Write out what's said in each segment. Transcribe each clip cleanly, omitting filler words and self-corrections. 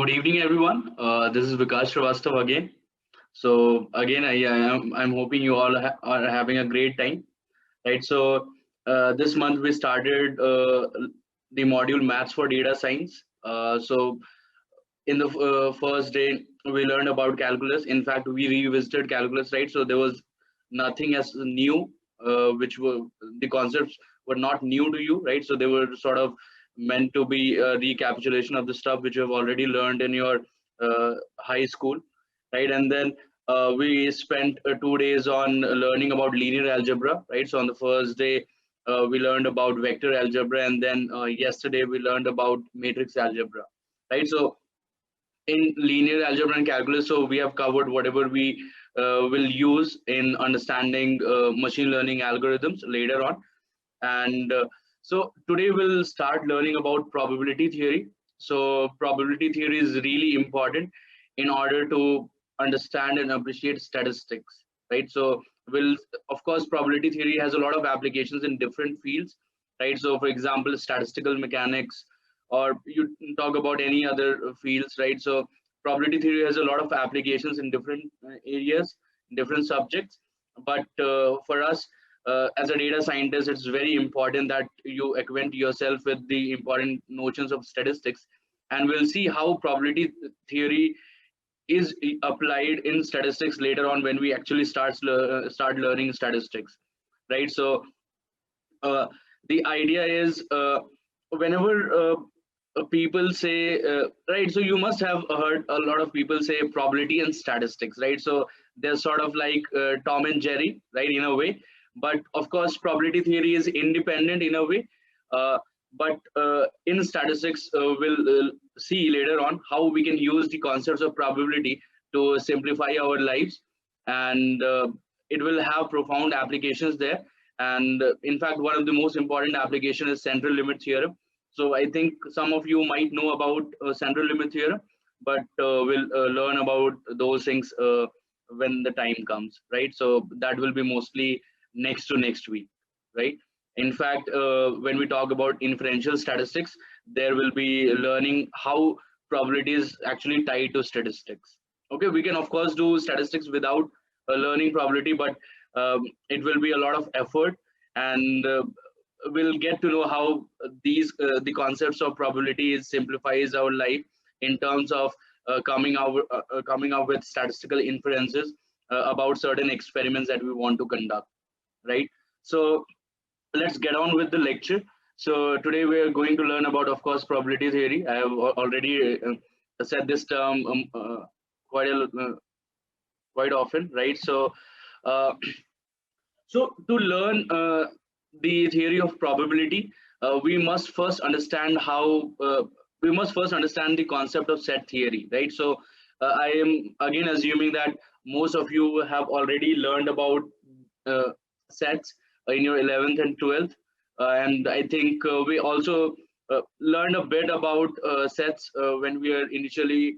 Good evening, everyone. This is Vikas Srivastav again. So again, I'm hoping you all are having a great time, right? So this month we started the module Maths for Data Science. So in the first day we learned about calculus. In fact, we revisited calculus, right? So there was nothing as new, which were the concepts were not new to you, right? So they were sort of meant to be a recapitulation of the stuff which you have already learned in your high school, right? And then we spent 2 days on learning about linear algebra, right? So on the first day we learned about vector algebra, and then yesterday we learned about matrix algebra, right? So in linear algebra and calculus, so we have covered whatever we will use in understanding machine learning algorithms later on. And so today we'll start learning about probability theory. So probability theory is really important in order to understand and appreciate statistics, right? So we'll, of course, probability theory has a lot of applications in different fields, right? So for example, statistical mechanics, or you talk about any other fields, right? So probability theory has a lot of applications in different areas, different subjects. But for us, as a data scientist, it's very important that you acquaint yourself with the important notions of statistics, and we'll see how probability theory is applied in statistics later on when we actually start learning statistics, right? So the idea is whenever people say right, so you must have heard a lot of people say probability and statistics, right? So they're sort of like Tom and Jerry, right, in a way. But of course probability theory is independent in a way, but in statistics we'll see later on how we can use the concepts of probability to simplify our lives, and it will have profound applications there. And in fact, one of the most important application is central limit theorem. So I think some of you might know about central limit theorem, but we'll learn about those things when the time comes, right? So that will be mostly next to next week, right? In fact, when we talk about inferential statistics, there will be learning how probability is actually tied to statistics. Okay, we can of course do statistics without learning probability, but it will be a lot of effort, and we'll get to know how the concepts of probability simplifies our life in terms of coming up with statistical inferences about certain experiments that we want to conduct, right? So let's get on with the lecture. So today we are going to learn about, of course, probability theory. I have already said this term quite quite often, right? So uh, so to learn the theory of probability, we must first understand how we must first understand the concept of set theory, right? So I am again assuming that most of you have already learned about uh, sets in your 11th and 12th, and I think we also learned a bit about sets when we are initially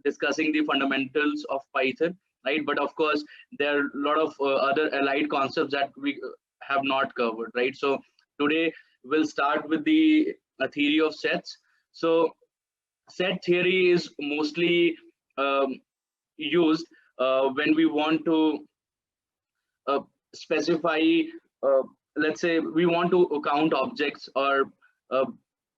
discussing the fundamentals of Python, right? But of course there are a lot of other allied concepts that we have not covered, right? So today we'll start with the theory of sets. So set theory is mostly used when we want to uh, specify, uh, let's say we want to count objects, or uh,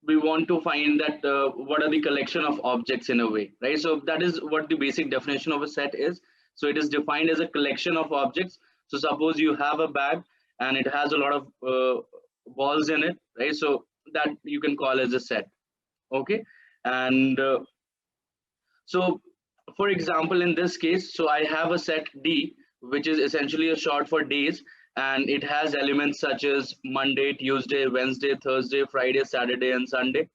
we want to find that what are the collection of objects in a way, right? So that is what the basic definition of a set is. So it is defined as a collection of objects. So suppose you have a bag and it has a lot of balls in it, right? So that you can call as a set. Okay. And so for example, in this case, so I have a set D, which is essentially a short for days, and it has elements such as Monday, Tuesday, Wednesday, Thursday, Friday, Saturday, and Sunday,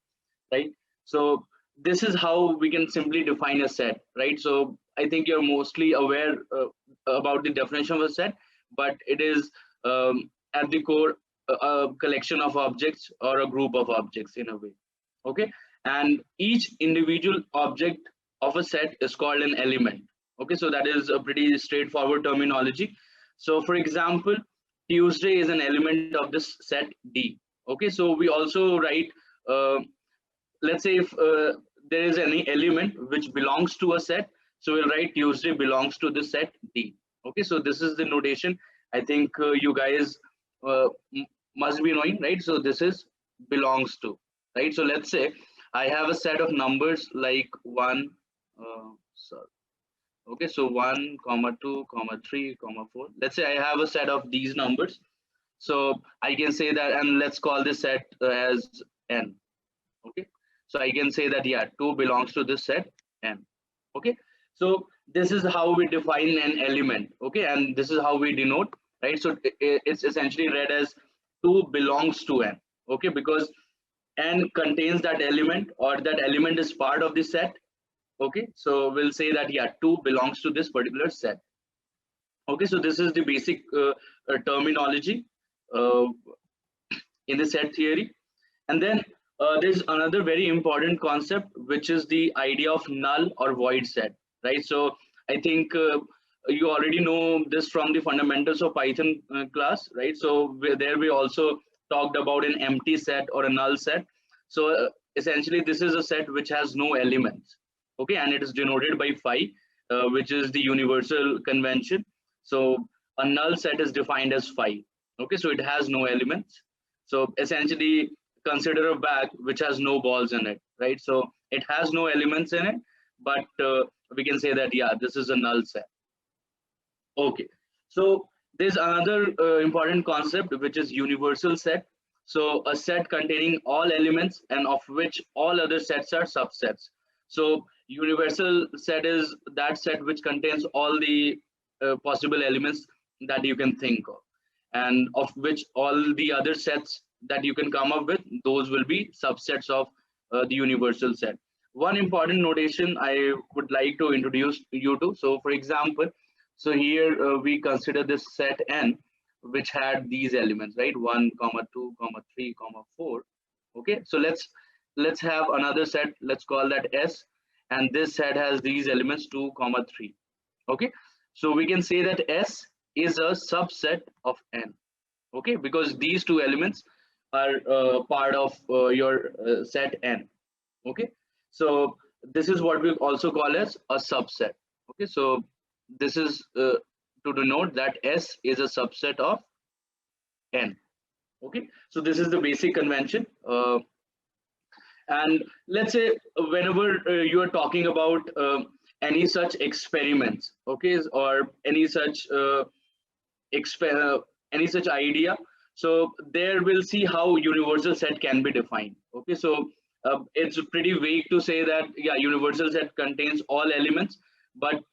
right? So this is how we can simply define a set, right? So I think you're mostly aware about the definition of a set, but it is at the core a collection of objects or a group of objects in a way. Okay, and each individual object of a set is called an element. Okay, so that is a pretty straightforward terminology. So for example, Tuesday is an element of this set D. Okay, so we also write, let's say if there is any element which belongs to a set, so we'll write Tuesday belongs to the set D. Okay, so this is the notation. I think you guys must be knowing, right? So this is belongs to, right? So let's say I have a set of numbers like 1, sorry. Okay, so 1 comma 2 comma 3 comma 4. Let's say I have a set of these numbers, so I can say that, and let's call this set as n. Okay, so I can say that, yeah, 2 belongs to this set n. Okay, so this is how we define an element. Okay, and this is how we denote, right? So it's essentially read as 2 belongs to n. Okay, because n contains that element, or that element is part of the set. Okay, so we'll say that, yeah, 2 belongs to this particular set. Okay, so this is the basic terminology uh, in the set theory. And then there's another very important concept, which is the idea of null or void set, right? So I think you already know this from the fundamentals of Python class, right? So there we also talked about an empty set or a null set. So essentially this is a set which has no elements. Okay, and it is denoted by phi, which is the universal convention. So a null set is defined as phi. Okay, so it has no elements. So essentially consider a bag which has no balls in it, right? So it has no elements in it, but we can say that, yeah, this is a null set. Okay, so there's another important concept, which is universal set. So a set containing all elements and of which all other sets are subsets. So universal set is that set which contains all the possible elements that you can think of, and of which all the other sets that you can come up with, those will be subsets of the universal set. One important notation I would like to introduce you to. So for example, so here we consider this set n, which had these elements, right? 1 comma 2 comma 3 comma 4. Okay, so let's have another set, let's call that s, and this set has these elements 2 comma 3. Okay, so we can say that s is a subset of n. Okay, because these two elements are part of your set n. Okay, so this is what we also call as a subset. Okay, so this is to denote that s is a subset of n. Okay, so this is the basic convention. And let's say whenever you are talking about any such experiments, okay, or any such any such idea, so there we'll see how universal set can be defined. Okay, so it's pretty vague to say that, yeah, universal set contains all elements, but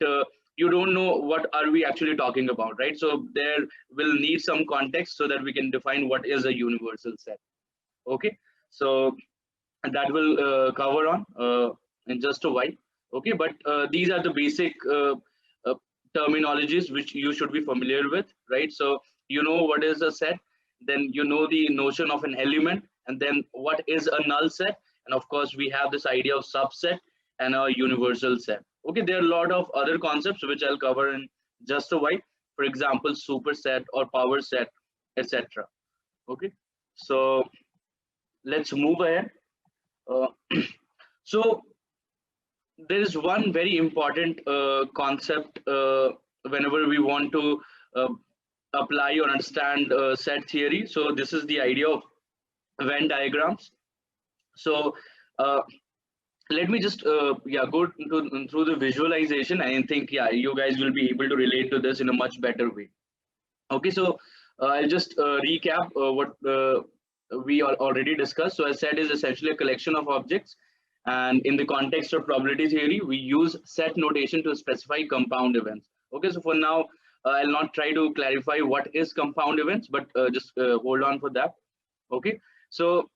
you don't know what are we actually talking about, right? So there will need some context so that we can define what is a universal set. Okay, so that will cover on in just a while. Okay, but these are the basic uh, terminologies which you should be familiar with, right? So you know what is a set, then you know the notion of an element, and then what is a null set, and of course we have this idea of subset and a universal set. Okay, there are a lot of other concepts which I'll cover in just a while. For example, superset or power set, etc. Okay, so let's move ahead. uh, so there is one very important concept whenever we want to uh, apply or understand set theory. So this is the idea of Venn diagrams. So uh, let me just yeah, go through the visualization. I think, yeah, you guys will be able to relate to this in a much better way. Okay, so I'll just recap what we already discussed. So a set is essentially a collection of objects, and in the context of probability theory, we use set notation to specify compound events. Okay, so for now, I'll not try to clarify what is compound events, but just hold on for that. Okay, so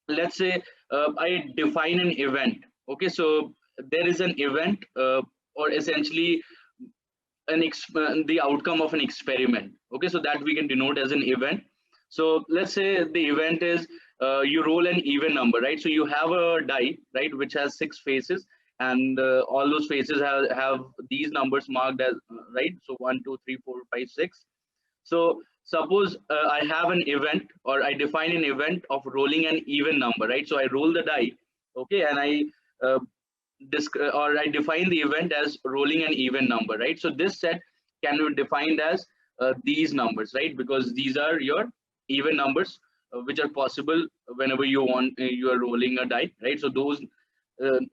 let's say I define an event. Okay, so there is an event, or essentially the outcome of an experiment. Okay, so that we can denote as an event. So let's say the event is you roll an even number, right? So you have a die, right, which has 6 faces, and all those faces have these numbers marked as right. So 1 2 3 4 5 6. So suppose I have an event, or I define an event of rolling an even number, right? So I roll the die, okay, and I uh, or I define the event as rolling an even number, right? So this set can be defined as these numbers, right? Because these are your even numbers which are possible whenever you want you are rolling a die, right? So those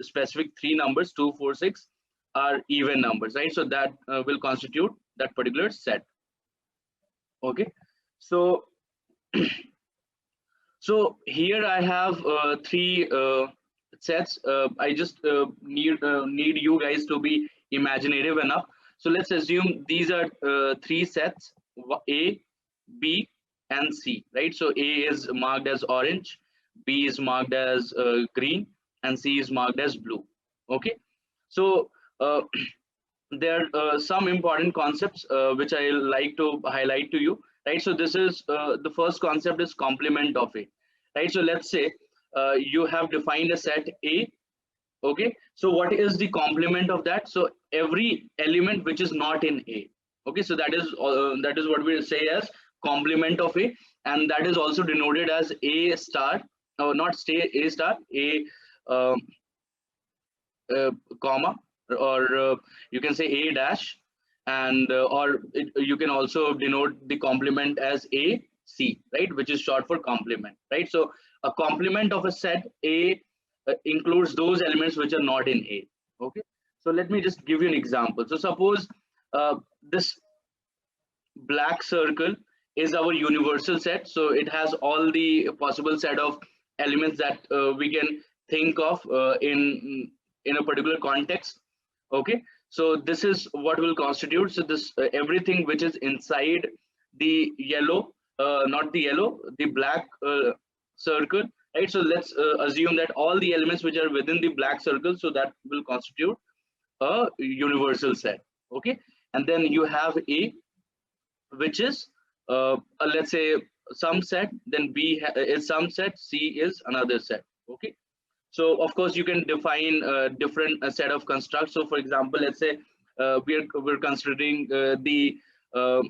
specific three numbers 2, 4, 6 are even numbers, right? So that will constitute that particular set. Okay, so so here I have three sets. I just need you guys to be imaginative enough. So let's assume these are three sets: A, B, and C. Right. So A is marked as orange, B is marked as green, and C is marked as blue. Okay. So there are some important concepts which I like to highlight to you, right? So this is the first concept is complement of A, right? So let's say you have defined a set A. Okay, so what is the complement of that? So every element which is not in A. Okay, so that is what we say as complement of A, and that is also denoted as A star, or not stay A star, A um, comma, or you can say A dash, and you can also denote the complement as A C, right, which is short for complement, right? So a complement of a set A includes those elements which are not in A. Okay, so let me just give you an example. So suppose this black circle is our universal set, so it has all the possible set of elements that we can think of in a particular context. Okay, so this is what will constitute. So this everything which is inside the yellow, not the yellow, the black circle, right? So let's assume that all the elements which are within the black circle, so that will constitute a universal set. Okay, and then you have A, which is let's say some set, then B is some set, C is another set. Okay, so of course you can define a different set of constructs. So for example, let's say we're considering the uh,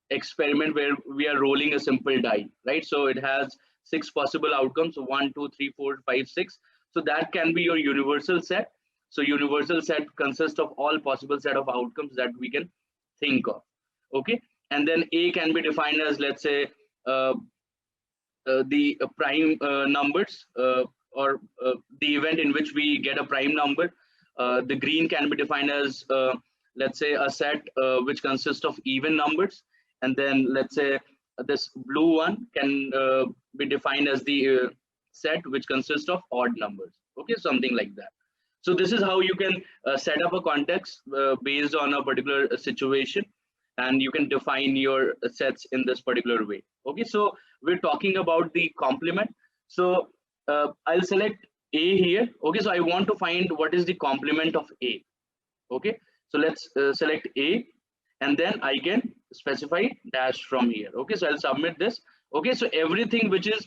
experiment where we are rolling a simple die, right? So it has 6 possible outcomes, so 1, 2, 3, 4, 5, 6. So that can be your universal set. So universal set consists of all possible set of outcomes that we can think of. Okay, and then A can be defined as, let's say, uh, the prime numbers, or the event in which we get a prime number. The green can be defined as, let's say, a set which consists of even numbers, and then let's say this blue one can be defined as the set which consists of odd numbers. Okay, something like that. So this is how you can set up a context based on a particular situation, and you can define your sets in this particular way. Okay, so we're talking about the complement. So I'll select A here. Okay, so I want to find what is the complement of A. Okay, so let's select A, and then I can specify dash from here. Okay, so I'll submit this. Okay, so everything which is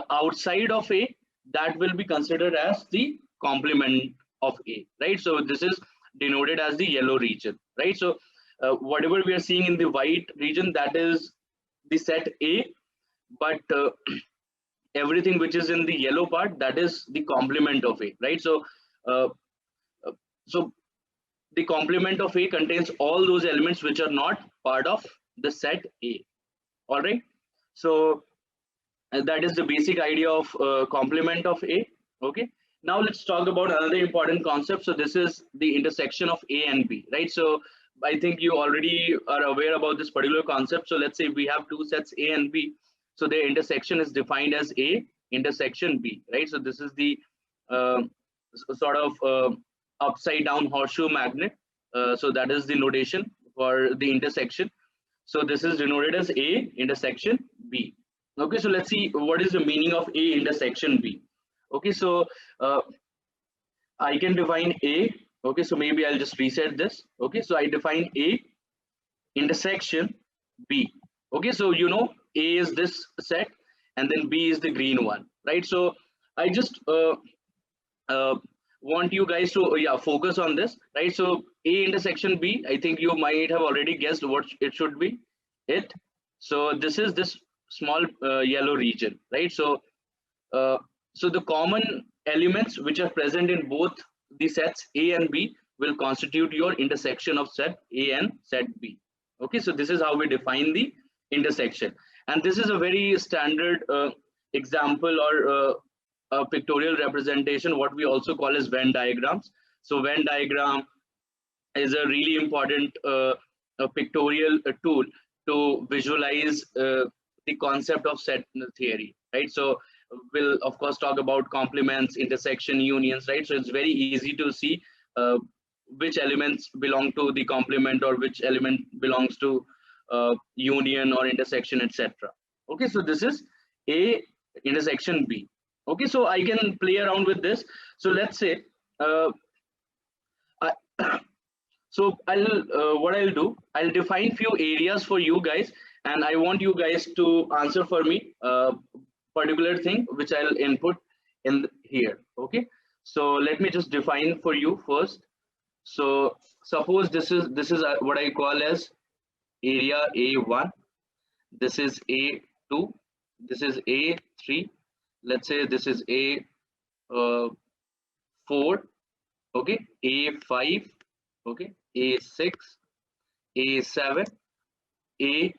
outside of A, that will be considered as the complement of A, right? So this is denoted as the yellow region, right? So whatever we are seeing in the white region, that is the set A, but everything which is in the yellow part, that is the complement of A, right? So uh, uh, so the complement of A contains all those elements which are not part of the set A. All right, so that is the basic idea of complement of A. Okay, now let's talk about another important concept. So this is the intersection of A and B, right? So I think you already are aware about this particular concept. So let's say we have two sets A and B, so their intersection is defined as A intersection B, right? So this is the uh, sort of upside down horseshoe magnet. So that is the notation for the intersection. So this is denoted as A intersection B. Okay, so let's see what is the meaning of A intersection B. Okay, so I can define A. Okay, so maybe I'll just reset this. Okay, so I define A intersection B. Okay, so you know A is this set, and then B is the green one, right? So I just uh, want you guys to focus on this, right? So A intersection B, I think you might have already guessed what it should be. It. So this is this small yellow region, right? So so the common elements which are present in both the sets A and B will constitute your intersection of set A and set B. Okay, so this is how we define the intersection, and this is a very standard example or a pictorial representation, what we also call as Venn diagrams. So Venn diagram is a really important a pictorial tool to visualize the concept of set theory, right? So we'll of course talk about complements, intersection, unions, right? So it's very easy to see which elements belong to the complement or which element belongs to union or intersection, etc. Okay, so this is A intersection B. Okay, so I can play around with this. So let's say I, so what I'll do, I'll define few areas for you guys, and I want you guys to answer for me particular thing which I'll input in here. Okay, so let me just define for you first. So suppose this is what I call as area A1, this is A2, this is A3, let's say this is A4, okay, A5, okay, A6, A7, A8,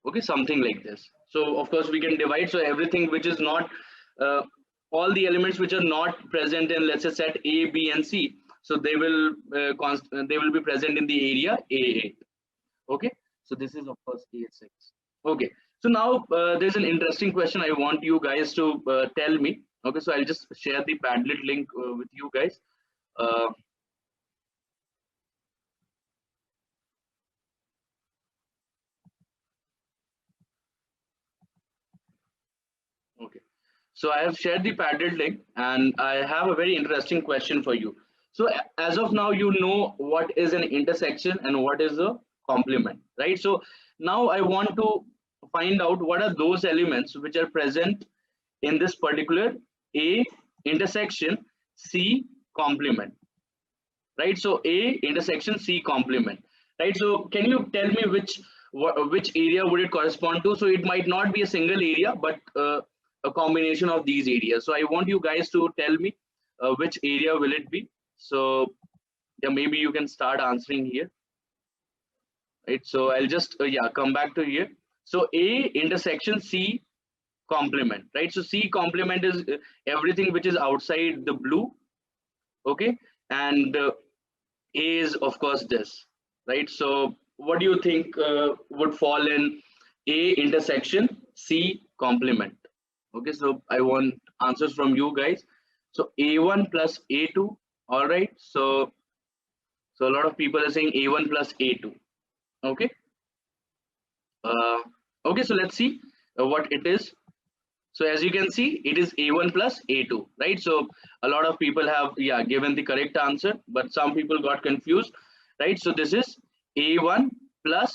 okay, something like this. So of course we can divide, so everything which is not all the elements which are not present in, let's say, set A, B and C, so they will be present in the area A8. Okay, so this is of course A6. Okay, so now there's an interesting question I want you guys to tell me. Okay, so I'll just share the Padlet link with you guys. Okay, so I have shared the Padlet link, and I have a very interesting question for you. So as of now, you know what is an intersection and what is a complement, right? So now I want to find out what are those elements which are present in this particular A intersection C complement, right? So A intersection C complement, right? So can you tell me which area would it correspond to? So it might not be a single area, but a combination of these areas. So I want you guys to tell me which area will it be. So yeah, maybe you can start answering here, right? So I'll just yeah, come back to here. So A intersection C complement, right? So C complement is everything which is outside the blue, okay, and A is of course this, right? So what do you think would fall in A intersection C complement? Okay, so I want answers from you guys. So A1 plus A2, all right. So a lot of people are saying A1 plus A2. Okay. Okay, so let's see what it is. So as you can see, it is A1 plus A2, right? So a lot of people have, yeah, given the correct answer, but some people got confused, right? So this is A1 plus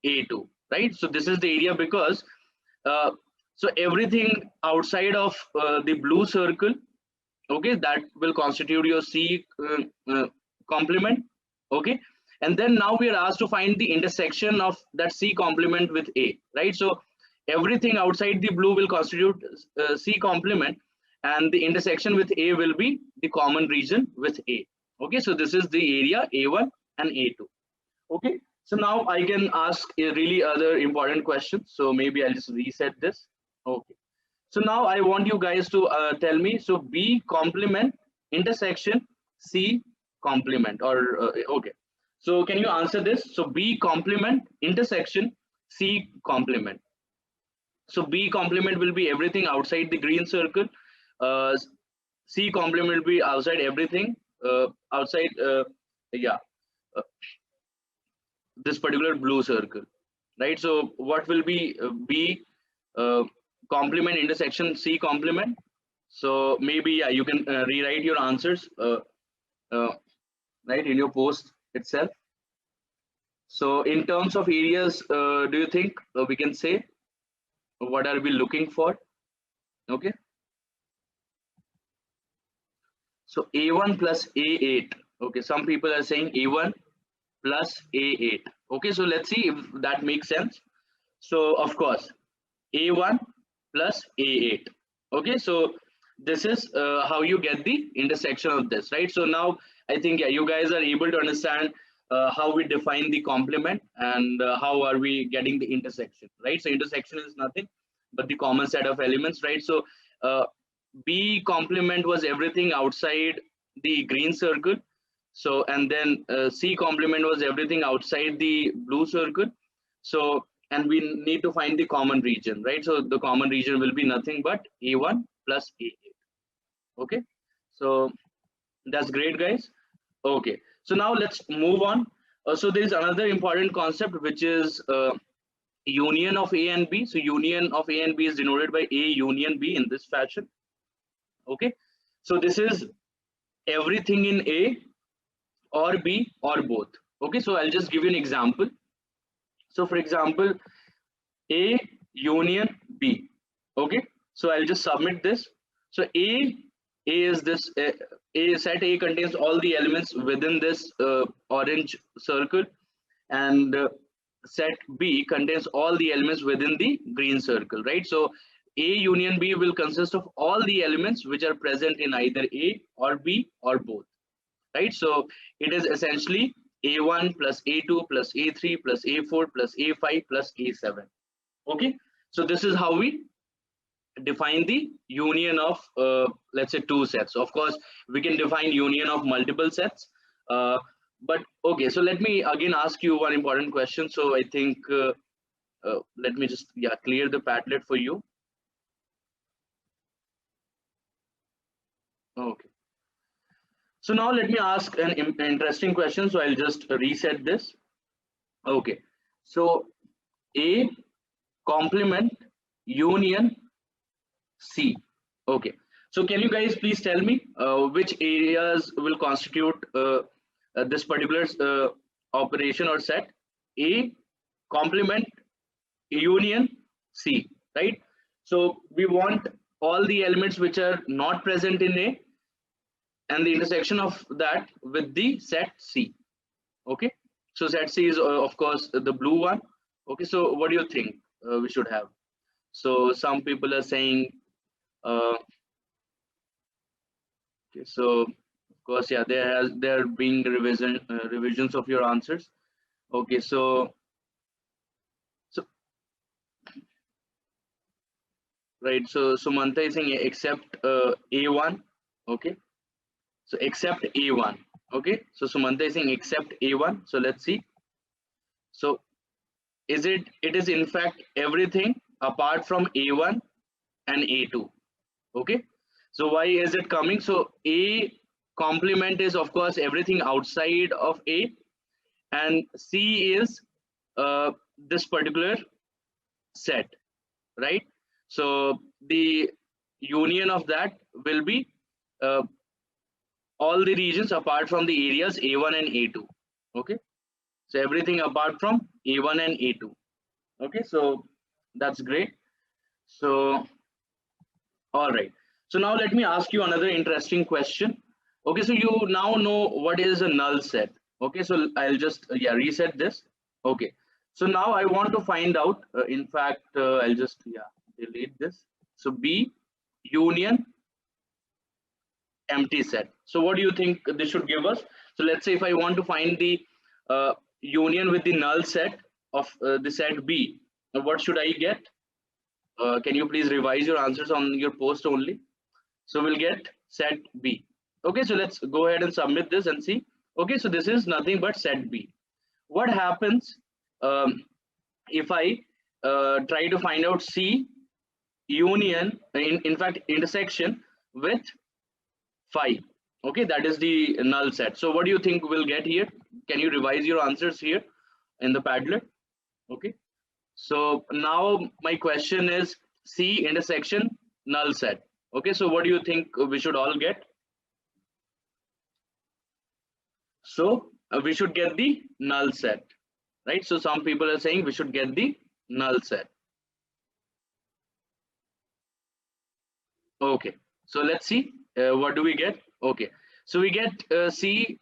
A2, right? So this is the area because so everything outside of the blue circle, okay, that will constitute your C complement, okay. And then now we are asked to find the intersection of that C complement with A, right? So everything outside the blue will constitute C complement, and the intersection with A will be the common region with A. Okay, so this is the area A1 and A2. Okay, so now I can ask a really other important question. So maybe I'll just reset this. Okay, so now I want you guys to tell me. So B complement intersection C complement, or okay. So can you answer this? So B complement intersection C complement. So B complement will be everything outside the green circle. Uh, C complement will be outside everything outside yeah this particular blue circle, right? So what will be B complement intersection C complement? So maybe yeah, you can rewrite your answers right in your post itself. So in terms of areas, do you think we can say what are we looking for? Okay, so A1 plus A8. Okay, some people are saying A1 plus A8. Okay, so let's see if that makes sense. So of course A1 plus A8. Okay, so this is how you get the intersection of this, right? So now I think, yeah, you guys are able to understand how we define the complement and how are we getting the intersection, right? So intersection is nothing but the common set of elements, right? So uh, B complement was everything outside the green circle. So and then C complement was everything outside the blue circle. So and we need to find the common region, right? So the common region will be nothing but A1 plus A8. Okay, so that's great, guys. Okay, so now let's move on. So there is another important concept, which is union of A and B. So union of A and B is denoted by A union B in this fashion. Okay, so this is everything in A or B or both. Okay, so I'll just give you an example. So for example, A union B. Okay, so I'll just submit this. So A is this. A set A contains all the elements within this orange circle, and set B contains all the elements within the green circle, right? So A union B will consist of all the elements which are present in either A or B or both, right? So it is essentially A1 plus A2 plus A3 plus A4 plus A5 plus A7. Okay, so this is how we define the union of let's say two sets. Of course we can define union of multiple sets, but okay, so let me again ask you one important question. So I think let me just, yeah, clear the Padlet for you. Okay, so now let me ask an interesting question. So I'll just reset this. Okay, so A complement union C. Okay, so can you guys please tell me which areas will constitute this particular operation or set? A complement union C, right? So we want all the elements which are not present in A and the intersection of that with the set C. Okay, so set C is of course the blue one. Okay, so what do you think we should have? So some people are saying okay, so of course, yeah, there being revisions of your answers. Okay, so right, so Sumanta is saying except A1. Okay, so except A1. Okay, so Sumanta is saying except A1. So let's see. So it is in fact everything apart from A1 and A2. Okay, so why is it coming? So A complement is of course everything outside of A, and C is this particular set, right? So the union of that will be uh, all the regions apart from the areas A1 and A2. Okay, so everything apart from A1 and A2. Okay, so that's great. So all right, so now let me ask you another interesting question. Okay, so you now know what is a null set. Okay, so I'll just yeah, reset this. Okay, so now I want to find out in fact I'll just, yeah, delete this. So B union empty set. So what do you think this should give us? So let's say if I want to find the union with the null set of the set B, what should I get? Can you please revise your answers on your post only? So we'll get set B. Okay, so let's go ahead and submit this and see. Okay, so this is nothing but set B. What happens if I try to find out C union, in fact intersection with phi? Okay, that is the null set. So what do you think we'll get here? Can you revise your answers here in the Padlet? Okay, so now my question is C intersection null set. Okay, so what do you think we should all get? So we should get the null set, right? So some people are saying we should get the null set. Okay, so let's see what do we get. Okay, so we get C.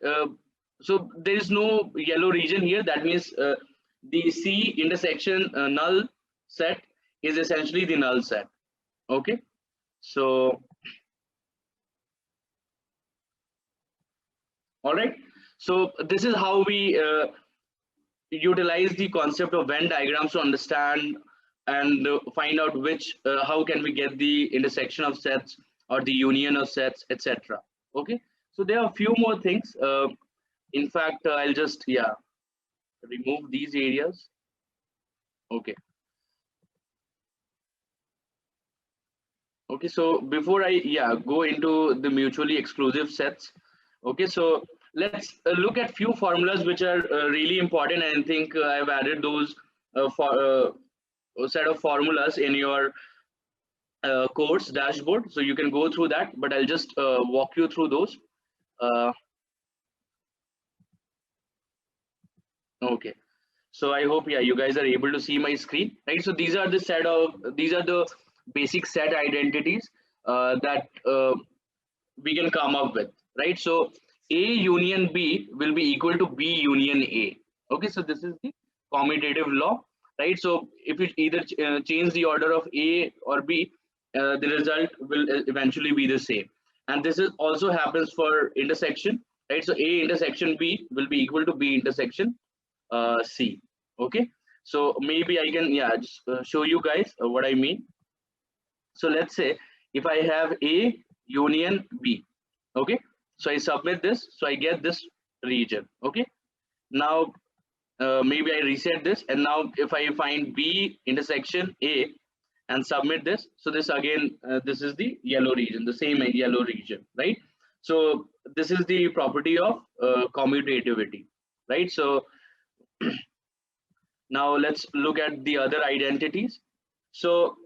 So there is no yellow region here. That means the C intersection null set is essentially the null set. Okay, so All right. So this is how we utilize the concept of Venn diagrams to understand and find out which how can we get the intersection of sets or the union of sets, etc. Okay. So there are a few more things. In fact, I'll just remove these areas. Okay. Okay, so before I go into the mutually exclusive sets, okay, so let's look at few formulas which are really important. And I think I've added those for a set of formulas in your course dashboard, so you can go through that. But I'll just walk you through those. Uh, okay, so I hope you guys are able to see my screen, right? So these are the basic set identities that we can come up with, right? So A union B will be equal to B union A. Okay, so this is the commutative law, right? So if you either change the order of A or B, the result will eventually be the same. And this is also happens for intersection, right? So A intersection B will be equal to B intersection C. Okay, so maybe I can just show you guys what I mean. So let's say if I have A union B, okay, so I submit this, so I get this region. Okay, now maybe I reset this, and now if I find B intersection A and submit this, so this again this is the yellow region, the same yellow region, right? So this is the property of commutativity, right? So now let's look at the other identities. So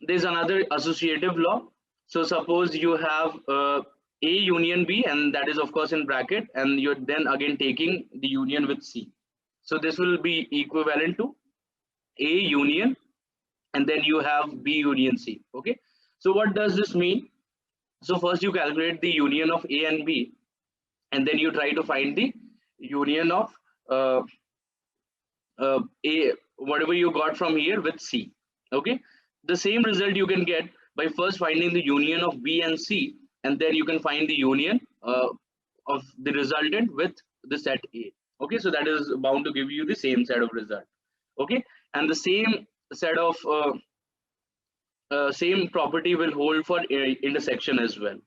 there's another associative law. So suppose you have A union B, and that is of course in bracket, and you're then again taking the union with C. So this will be equivalent to A union, and then you have B union C. Okay. So what does this mean? So first you calculate the union of A and B, and then you try to find the union of uh, A, whatever you got from here with C. Okay, the same result you can get by first finding the union of B and C, and then you can find the union of the resultant with the set A. Okay, so that is bound to give you the same set of result. Okay, and the same set of same property will hold for intersection as well.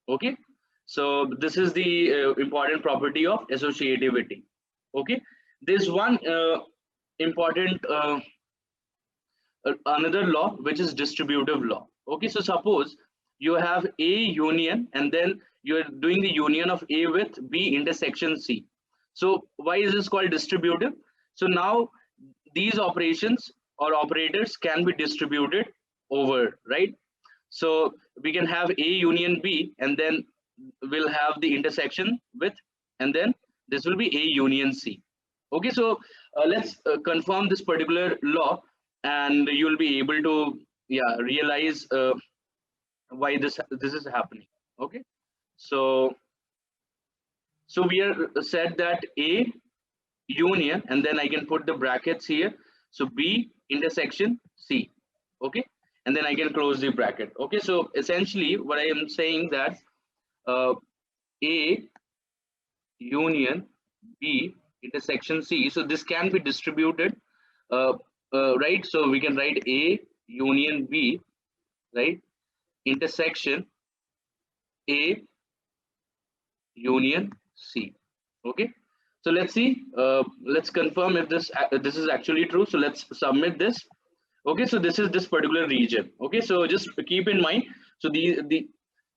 Okay, so this is the important property of associativity. Okay, there's one important another law, which is distributive law. Okay, so suppose you have A union, and then you're doing the union of A with B intersection C. So why is this called distributive? So now these operations or operators can be distributed over, right? So we can have A union B, and then we'll have the intersection with, and then this will be A union C. Okay, so let's confirm this particular law, and you'll be able to realize why this is happening. Okay, so we are said that A union, and then I can put the brackets here, so B intersection C. Okay, and then I can close the bracket. Okay, so essentially what I am saying that A union B intersection C, so this can be distributed, right? So we can write A union B, right, intersection A union C. Okay, so let's see, let's confirm if this is actually true. So let's submit this. Okay, so this is this particular region. Okay, so just keep in mind, so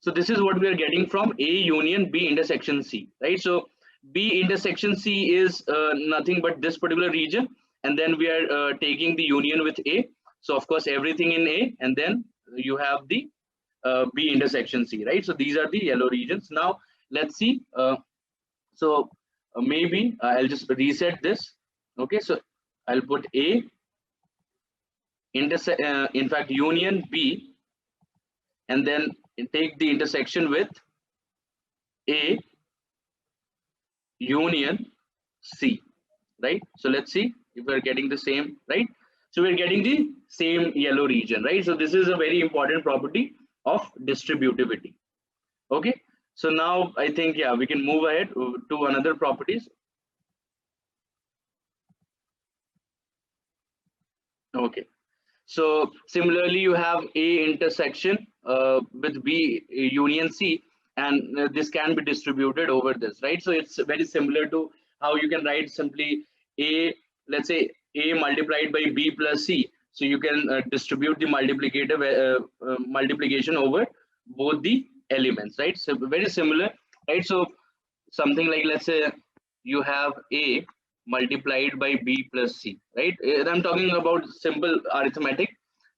so this is what we are getting from A union B intersection C, right? So B intersection C is nothing but this particular region, and then we are taking the union with A. So of course everything in A, and then you have the B intersection C, right? So these are the yellow regions. Now let's see. Maybe I'll just reset this. Okay, so I'll put A in fact union B, and then take the intersection with A union C, right? So let's see if we're getting the same, right? So we're getting the same yellow region, right? So this is a very important property of distributivity. Okay, So now I think, yeah, we can move ahead to another properties. Okay. So similarly, you have A intersection with B union C, and this can be distributed over this, right? So it's very similar to how you can write simply A, let's say A multiplied by B plus C. So you can distribute the multiplicative multiplication over both the elements, right? So very similar, right? So something like, let's say you have A multiplied by B plus C, right? I'm talking about simple arithmetic,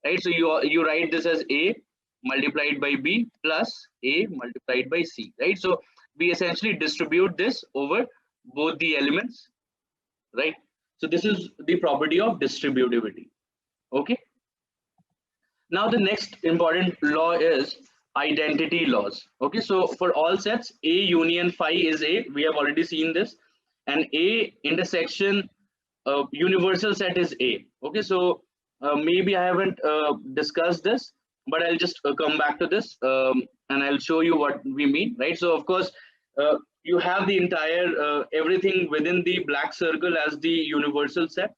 right? So you write this as A multiplied by B plus A multiplied by C, right? So we essentially distribute this over both the elements, right? So this is the property of distributivity. Okay. Now the next important law is identity laws. Okay, so for all sets, A union phi is A. We have already seen this, and A intersection universal set is A. Okay, so maybe I haven't discussed this, but I'll just come back to this and I'll show you what we mean. Right. So of course, you have the entire everything within the black circle as the universal set.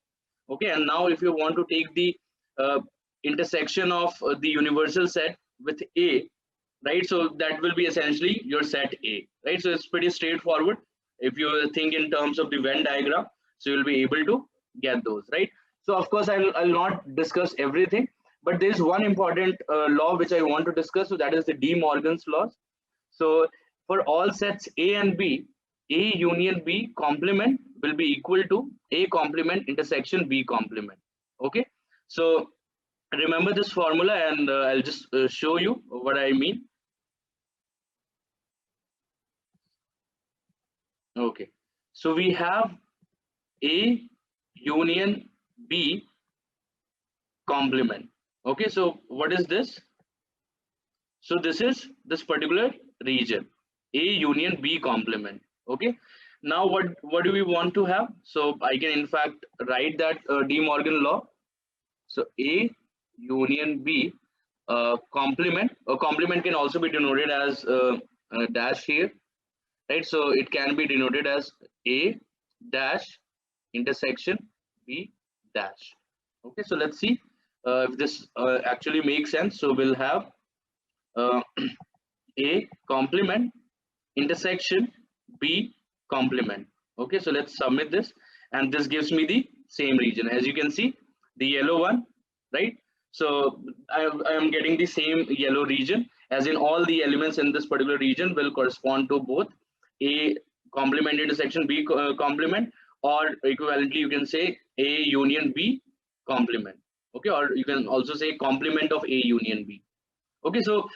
Okay, and now if you want to take the uh, intersection of the universal set with A, right? So that will be essentially your set A, right? So it's pretty straightforward. If you think in terms of the Venn diagram, so you'll be able to get those, right? So of course, I'll not discuss everything, but there's one important law which I want to discuss. So that is the De Morgan's laws. So for all sets A and B, A union B complement will be equal to A complement intersection B complement. Okay. So remember this formula, and I'll just show you what I mean. Okay. So we have A union B complement. Okay. So what is this? So this is this particular region, A union B complement. Okay. Now what do we want to have? So I can in fact write that De Morgan law. So A union B complement. A complement can also be denoted as a dash here, right? So it can be denoted as A dash intersection B dash. Okay. So let's see if this actually makes sense. So we'll have uh, A complement intersection B complement. Okay, so let's submit this, and this gives me the same region. As you can see, the yellow one, right? So I am getting the same yellow region, as in all the elements in this particular region will correspond to both A complement intersection B complement, or equivalently you can say A union B complement. Okay, or you can also say complement of A union B. Okay, so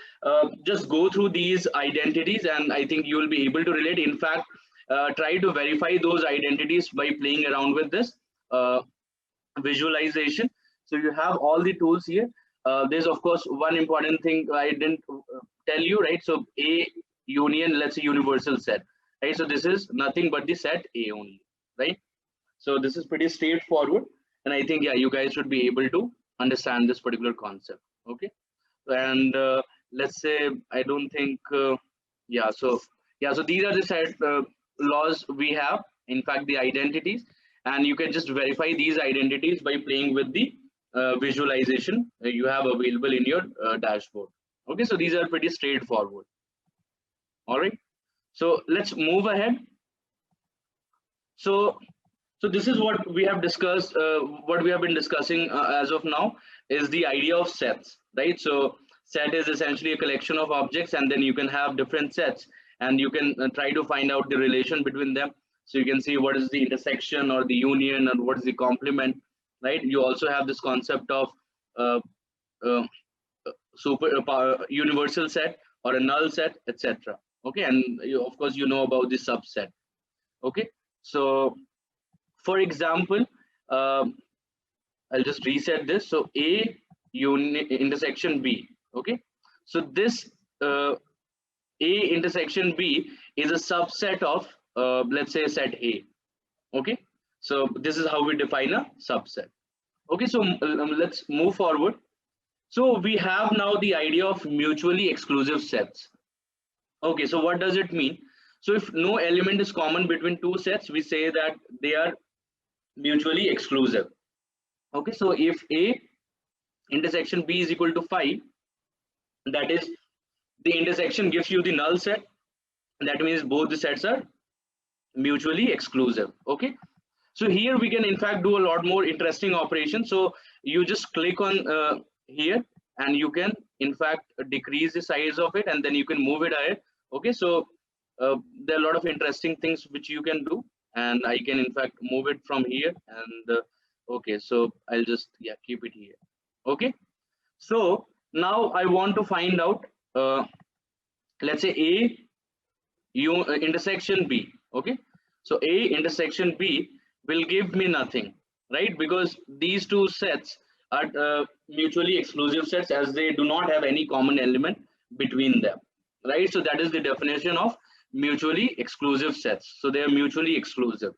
just go through these identities, and I think you will be able to relate. In fact, try to verify those identities by playing around with this uh, visualization. So you have all the tools here. There's of course one important thing I didn't tell you, right? So A union, let's say universal set, right? So this is nothing but the set A only, right? So this is pretty straightforward, and I think, yeah, you guys should be able to understand this particular concept. Okay. And let's say I don't think yeah, so yeah, so these are the set laws we have, in fact the identities, and you can just verify these identities by playing with the visualization you have available in your dashboard. Okay, so these are pretty straightforward. All right, so let's move ahead. So this is what we have discussed, what we have been discussing as of now is the idea of sets, right? So set is essentially a collection of objects, and then you can have different sets, and you can try to find out the relation between them. So you can see what is the intersection or the union, and what is the complement, right? You also have this concept of uh, uh, universal set or a null set, etc. Okay, and of course you know about the subset. Okay, so for example, um, I'll just reset this. So A intersection B. Okay. So this A intersection B is a subset of let's say set A. Okay. So this is how we define a subset. Okay. So let's move forward. So we have now the idea of mutually exclusive sets. Okay, so what does it mean? So if no element is common between two sets, we say that they are mutually exclusive. Okay, so if A intersection B is equal to 5, that is, the intersection gives you the null set. That means both the sets are mutually exclusive. Okay, so here we can in fact do a lot more interesting operations. So you just click on here, and you can in fact decrease the size of it, and then you can move it ahead. Okay, so there are a lot of interesting things which you can do, and I can in fact move it from here, and okay, so I'll just, yeah, keep it here. Okay, so now I want to find out, let's say A intersection B. Okay, so A intersection B will give me nothing, right? Because these two sets are mutually exclusive sets, as they do not have any common element between them, right? So that is the definition of mutually exclusive sets. So they are mutually exclusive,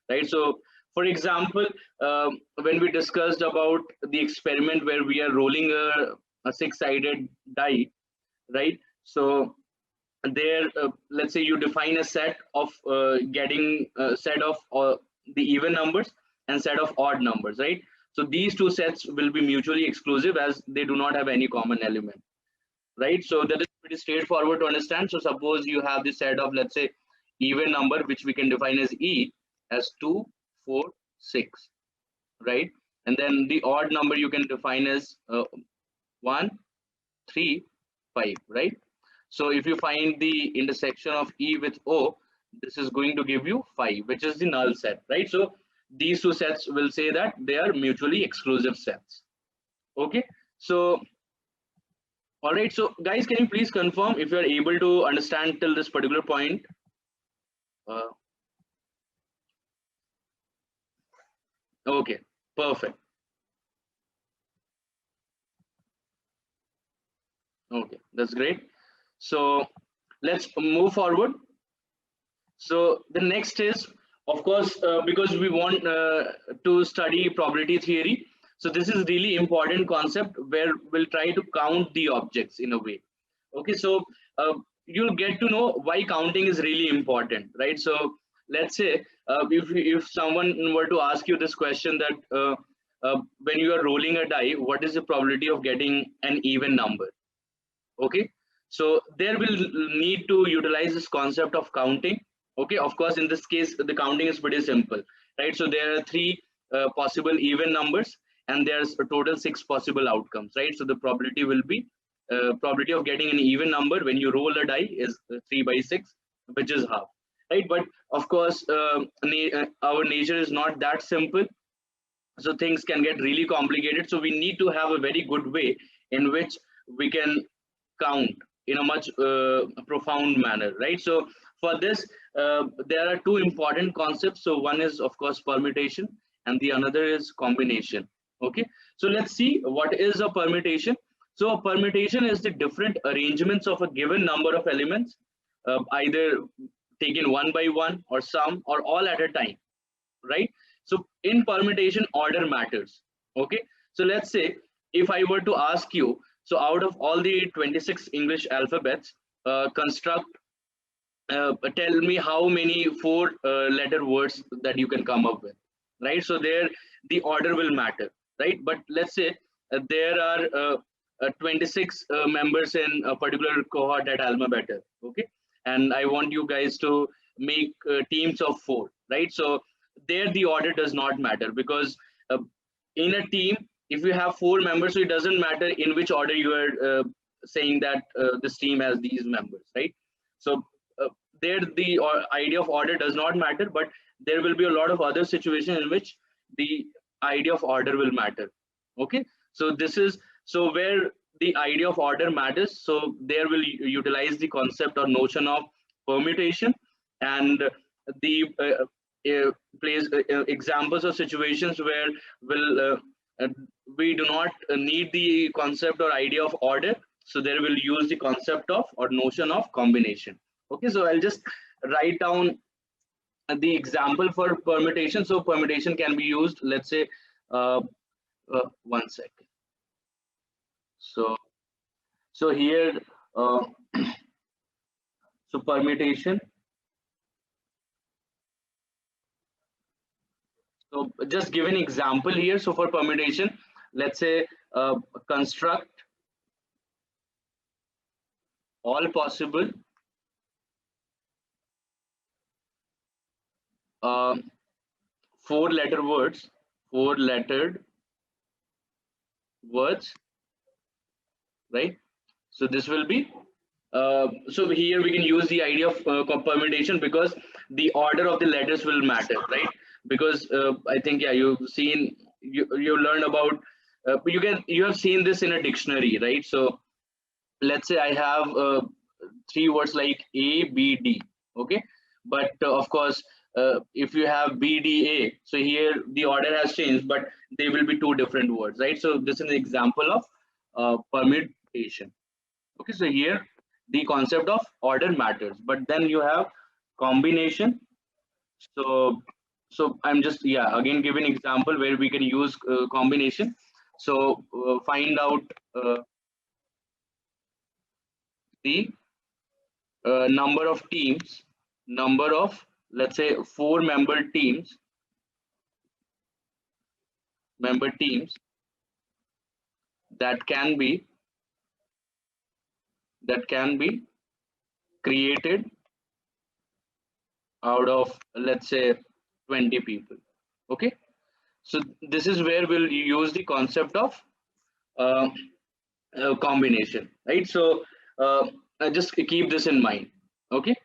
right? So for example, when we discussed about the experiment where we are rolling a six-sided die, right? So there, let's say you define a set of getting a set of the even numbers and set of odd numbers, right? So these two sets will be mutually exclusive as they do not have any common element, right? So that is pretty straightforward to understand. So suppose you have the set of, let's say, even number, which we can define as E, as 2, 4, 6, right? And then the odd number you can define as 1, 3, 5, right? So if you find the intersection of E with O, this is going to give you 5, which is the null set, right? So these two sets will say that they are mutually exclusive sets. Okay, so all right, so guys, can you please confirm if you are able to understand till this particular point? Uh, okay, perfect. Okay, that's great. So let's move forward. So the next is, of course, because we want to study probability theory. So this is really important concept where we'll try to count the objects in a way. Okay, so you'll get to know why counting is really important, right? So let's say if someone were to ask you this question that when you are rolling a die, what is the probability of getting an even number? Okay, so there will need to utilize this concept of counting. Okay, of course in this case the counting is pretty simple, right? So there are three possible even numbers, and there's a total six possible outcomes, right? So the probability will be probability of getting an even number when you roll a die is 3 by 6, which is half, right? But of course our nature is not that simple, so things can get really complicated. So we need to have a very good way in which we can count in a much profound manner, right? So for this, there are two important concepts. So one is of course permutation, and the another is combination. Okay, so let's see what is a permutation. So a permutation is the different arrangements of a given number of elements, either taken one by one or some or all at a time, right? So in permutation, order matters. Okay, so let's say if I were to ask you, so out of all the 26 English alphabets, construct, tell me how many four letter words that you can come up with, right? So there the order will matter, right? But let's say there are 26 members in a particular cohort at AlmaBetter. Okay, and I want you guys to make teams of four, right? So there the order does not matter, because in a team, if you have four members, so it doesn't matter in which order you are saying that this team has these members, right? So uh, there the idea of order does not matter, but there will be a lot of other situations in which the idea of order will matter. Okay, so this is, so where the idea of order matters, so there will utilize the concept or notion of permutation, and the plays examples of situations where will uh, we do not need the concept or idea of order, so there will use the concept of or notion of combination. Okay, so I'll just write down the example for permutation. So permutation can be used, let's say, uh, 1 second. So here, uh, So permutation. So just give an example here. So for permutation, let's say construct all possible uh, four lettered words, right? So this will be so here we can use the idea of permutation because the order of the letters will matter, right? Because I think, yeah, you learned about you have seen this in a dictionary, right? So let's say I have three words like A, B, D, okay, but of course if you have B, D, A, so here the order has changed, but they will be two different words, right? So this is an example of permutation. Okay, so here the concept of order matters, but then you have combination. So I'm just, yeah, again giving example where we can use combination. So find out the number of teams, number of, let's say, four member teams that can be created out of, let's say, 20 people. Okay, so this is where we'll use the concept of uh, combination, right? So just keep this in mind. Okay,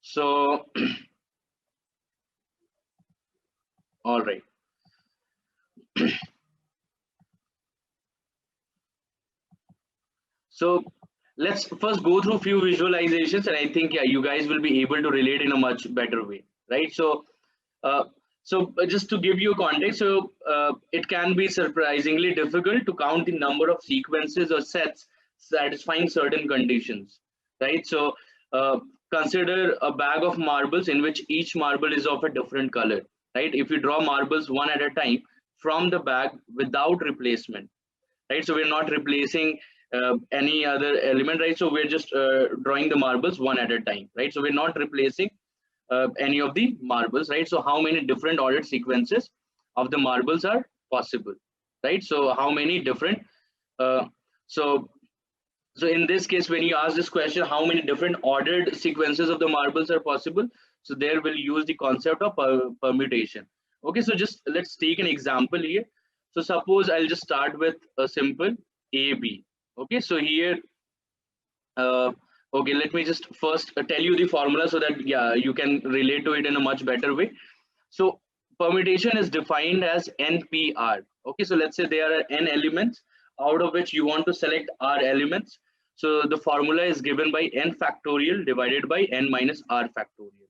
so all right. So let's first go through few visualizations, and I think, yeah, you guys will be able to relate in a much better way, right? So uh, just to give you context, so it can be surprisingly difficult to count the number of sequences or sets satisfying certain conditions, right? So uh, consider a bag of marbles in which each marble is of a different color, right? If you draw marbles one at a time from the bag without replacement, right? So we're not replacing any other element, right? So we're just drawing the marbles one at a time, right? So we're not replacing any of the marbles, right? So how many different ordered sequences of the marbles are possible, right? So how many different uh, so so in this case, when you ask this question, how many different ordered sequences of the marbles are possible, so there we'll use the concept of permutation. Okay, so just let's take an example here. So suppose I'll just start with a simple AB. Okay, so here uh, okay, let me just first tell you the formula so that, yeah, you can relate to it in a much better way. So permutation is defined as NPR. Okay, so let's say there are n elements out of which you want to select r elements. So the formula is given by n factorial divided by n minus r factorial.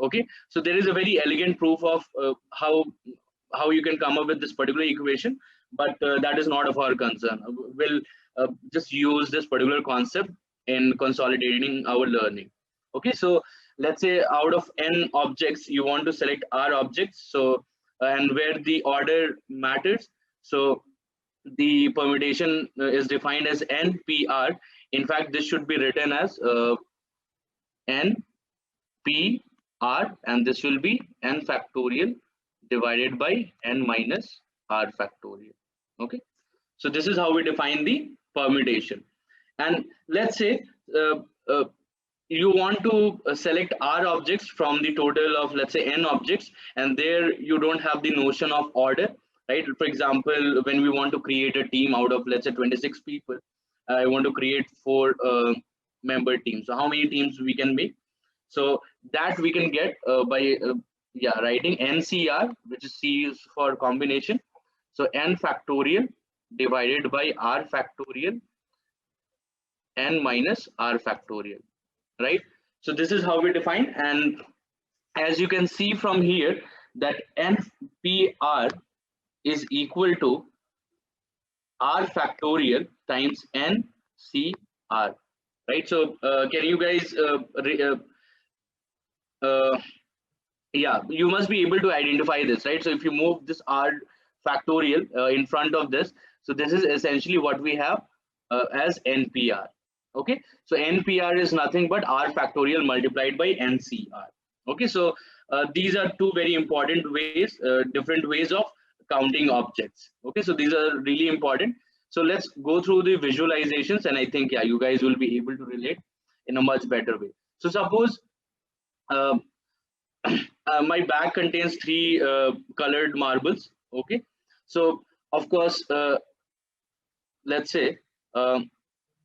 Okay, so there is a very elegant proof of how you can come up with this particular equation, but that is not of our concern. We'll just use this particular concept in consolidating our learning. Okay, so let's say out of n objects you want to select r objects, so and where the order matters, so the permutation is defined as npr. In fact, this should be written as n p r, and this will be n factorial divided by n minus r factorial. Okay, so this is how we define the permutation. And let's say uh, uh, you want to select r objects from the total of, let's say, n objects, and there you don't have the notion of order, right? For example, when we want to create a team out of, let's say, 26 people, I want to create four member teams. So how many teams we can make? So that we can get by yeah, writing NCR, which is C is for combination. So n factorial divided by r factorial n minus r factorial, right? So this is how we define, and as you can see from here, that npr is equal to r factorial times ncr, right? So can you guys uh, yeah, you must be able to identify this, right? So if you move this r factorial in front of this, so this is essentially what we have as npr. Okay, so NPR is nothing but R factorial multiplied by NCR. Okay, so these are two very important ways, different ways of counting objects. Okay, so these are really important. So let's go through the visualizations, and I think, yeah, you guys will be able to relate in a much better way. So suppose uh, my bag contains three colored marbles. Okay, so of course, let's say um,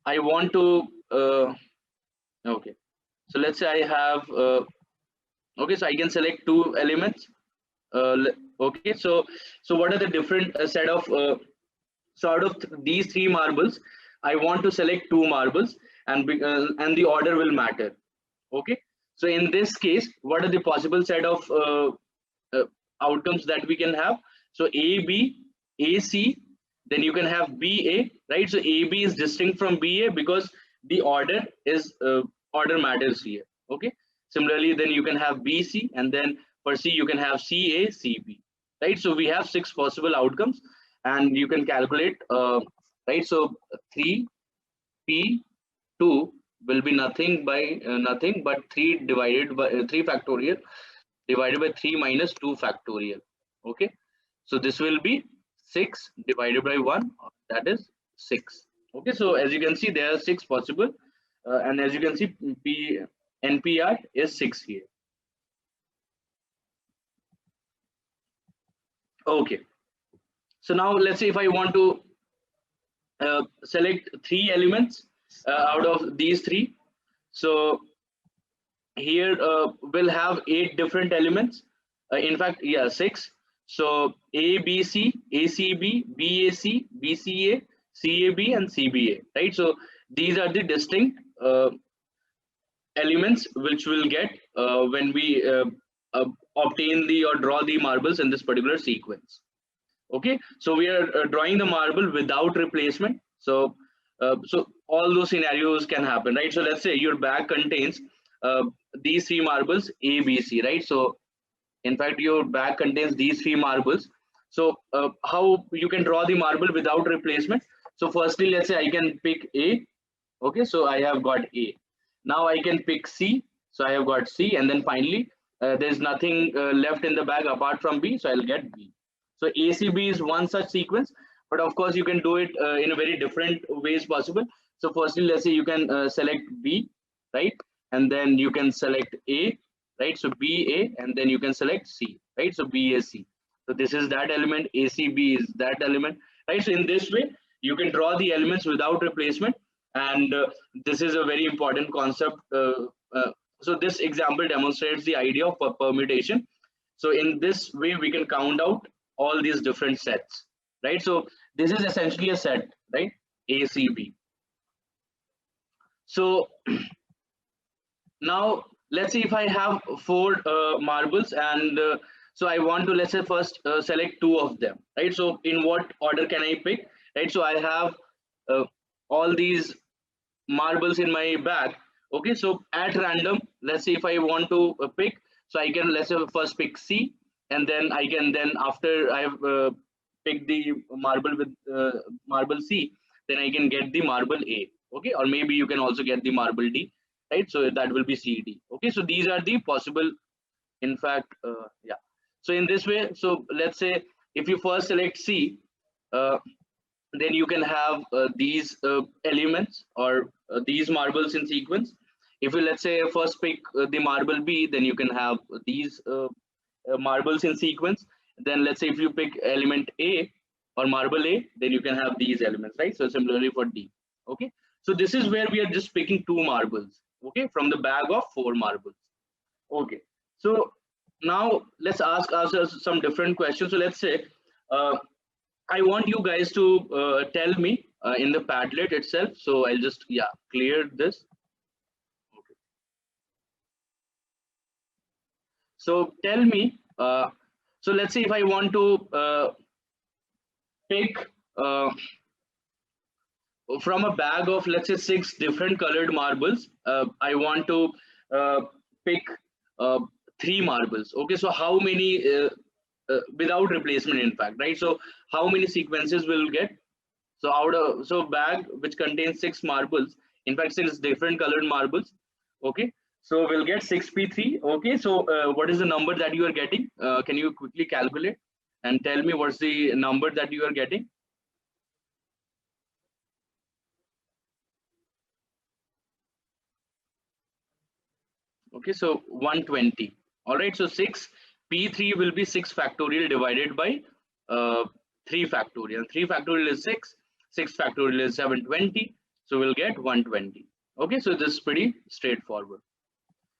I want to. Okay, so let's say I have. Okay, so I can select two elements. Okay, so what are the different set of so out of these three marbles, I want to select two marbles, and the order will matter. Okay, so in this case, what are the possible set of uh, outcomes that we can have? So A B, A C, then you can have B A, right? So A B is distinct from B A because the order matters here. Okay, similarly, then you can have B C, and then for C you can have C A C B, right? So we have six possible outcomes, and you can calculate, right? So 3P2 will be nothing by nothing but 3 divided by 3 factorial divided by 3 minus 2 factorial. Okay, so this will be 6 divided by 1, that is 6. Okay, so as you can see, there are 6 possible, and as you can see, NPR is 6 here. Okay, so now let's say if I want to select three elements out of these three. So here we'll have 8 different elements. In fact, yeah, 6. So A, B, C, A, C, B, B, A, C, B, C, A, C, A, B, and C, B, A. Right. So these are the distinct elements which we'll get when we uh, obtain the or draw the marbles in this particular sequence. Okay, so we are drawing the marble without replacement. So all those scenarios can happen, right? So let's say your bag contains uh, these three marbles A, B, C, right? So in fact, your bag contains these three marbles. So how you can draw the marble without replacement? So firstly, let's say I can pick A. Okay, so I have got A. Now I can pick C. So I have got C, and then finally there's nothing left in the bag apart from B, so I'll get B. So ACB is one such sequence, but of course you can do it in a very different ways possible. So firstly, let's say you can select B, right? And then you can select A, right? So BA, and then you can select C, right? So BAC. So this is that element, ACB is that element, right? So in this way, you can draw the elements without replacement, and this is a very important concept. So this example demonstrates the idea of permutation. So in this way, we can count out all these different sets, right? So this is essentially a set, right? ACB. So now let's say if I have four marbles, and so I want to, let's say, first select two of them, right? So in what order can I pick, right? So I have uh, all these marbles in my bag. Okay, so at random, let's say if I want to pick, so I can, let's say, first pick C, and then I can, then after I've picked the marble with marble C, then I can get the marble A. Okay, or maybe you can also get the marble D, right? So that will be CD. Okay, so these are the possible, in fact, yeah. So in this way, so let's say if you first select C, uh, then you can have these elements or these marbles in sequence. If you, let's say, first pick the marble B, then you can have these marbles in sequence. Then let's say if you pick element A or marble A, then you can have these elements, right? So similarly for D. Okay, so this is where we are just picking two marbles, okay, from the bag of four marbles. Okay, so now let's ask ourselves some different questions. So let's say uh, I want you guys to tell me in the Padlet itself. So I'll just, yeah, clear this. Okay. So tell me. So let's say if I want to pick from a bag of, let's say, six different colored marbles. I want to uh, pick uh, three marbles. Okay, so how many without replacement, in fact, right? So how many sequences will get? So out of, so bag which contains six marbles, In fact, since different colored marbles, okay. So we'll get 6p3. Okay, so what is the number that you are getting? Can you quickly calculate and tell me what's the number that you are getting? Okay, so 120. All right, so 6p3 will be 6 factorial divided by 3 factorial. 3 factorial is 6, 6 factorial is 720. So we'll get 120. Okay, so this is pretty straightforward.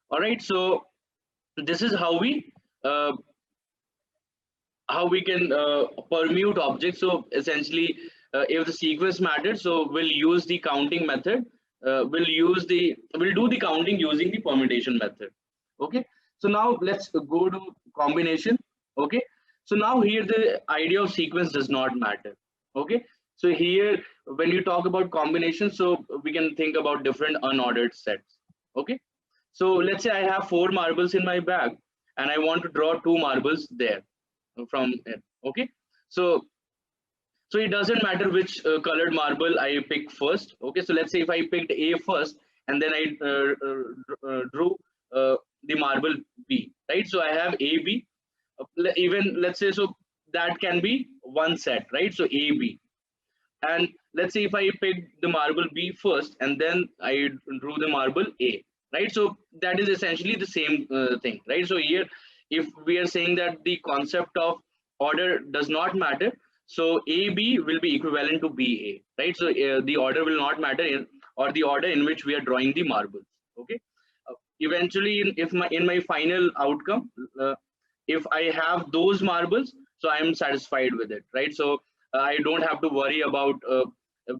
All right, so this is uh, how we can permute objects. So essentially, if the sequence matters, so we'll use the counting method. We'll do the counting using the permutation method. Okay. So now let's go to combination. Okay. So now here the idea of sequence does not matter. Okay. So here when you talk about combination, so we can think about different unordered sets. Okay. So let's say I have 4 marbles in my bag and I want to draw 2 marbles there from it. Okay, so it doesn't matter which colored marble I pick first. Okay, so let's say if I picked A first and then I drew the marble B, right? So I have A B. Even let's say, so that can be one set, right? So A B, and let's say if I pick the marble B first and then I drew the marble A, right? So that is essentially the same thing, right? So here, if we are saying that the concept of order does not matter, so AB will be equivalent to BA, right? So the order will not matter or the order in which we are drawing the marbles. Okay. Eventually, in my final outcome, if I have those marbles, so I am satisfied with it, right? So I don't have to worry about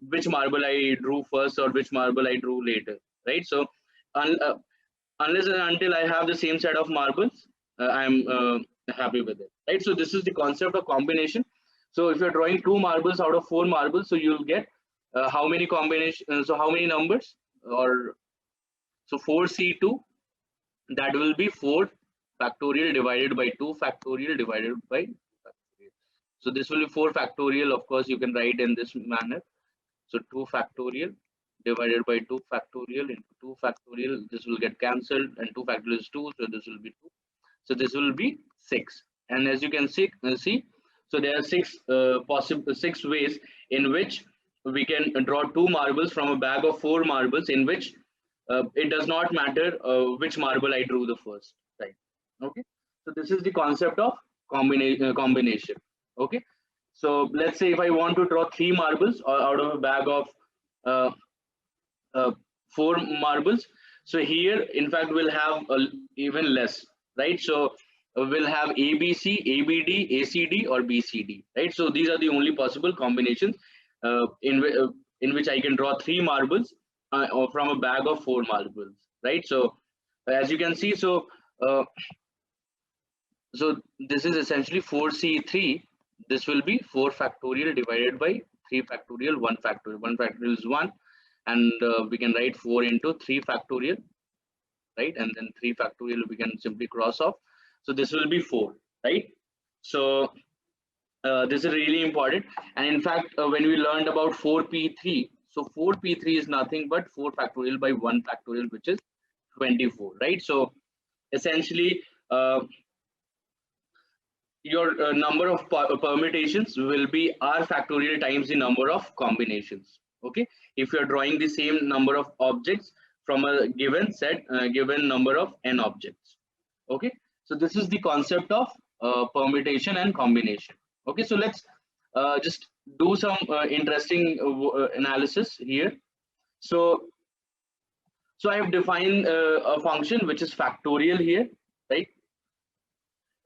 which marble I drew first or which marble I drew later, right? So un unless and until I have the same set of marbles, I'm happy with it, right? So this is the concept of combination. So if you're drawing 2 marbles out of 4 marbles, so you'll get how many combinations? So how many numbers? Or so 4C2, that will be 4 factorial divided by 2 factorial divided by 2 factorial. So this will be 4 factorial. Of course, you can write in this manner. So 2 factorial divided by 2 factorial into 2 factorial. This will get cancelled, and 2 factorial is 2. So this will be 2. So this will be 6. And as you can see, so there are 6 possible 6 ways in which we can draw 2 marbles from a bag of 4 marbles, in which it does not matter which marble I drew the first, right? Okay. So this is the concept of combination. Okay. So let's say if I want to draw 3 marbles out of a bag of uh, uh, 4 marbles, so here in fact we'll have even less, right? So we'll have ABC, ABD, ACD, or BCD, right? So these are the only possible combinations in which I can draw 3 marbles or from a bag of 4 marbles, right? So as you can see, so this is essentially 4C3. This will be 4 factorial divided by 3 factorial, 1 factorial. 1 factorial is 1, and we can write 4 into 3 factorial, right? And then 3 factorial we can simply cross off. So this will be 4, right? So this is really important. And in fact, when we learned about 4p3, so 4p3 is nothing but 4 factorial by 1 factorial, which is 24, right? So essentially, your number of permutations will be r factorial times the number of combinations. Okay, if you're drawing the same number of objects from a given set, given number of n objects. Okay, so this is the concept of permutation and combination. Okay, so let's just do some interesting analysis here. So I have defined a function which is factorial here, right?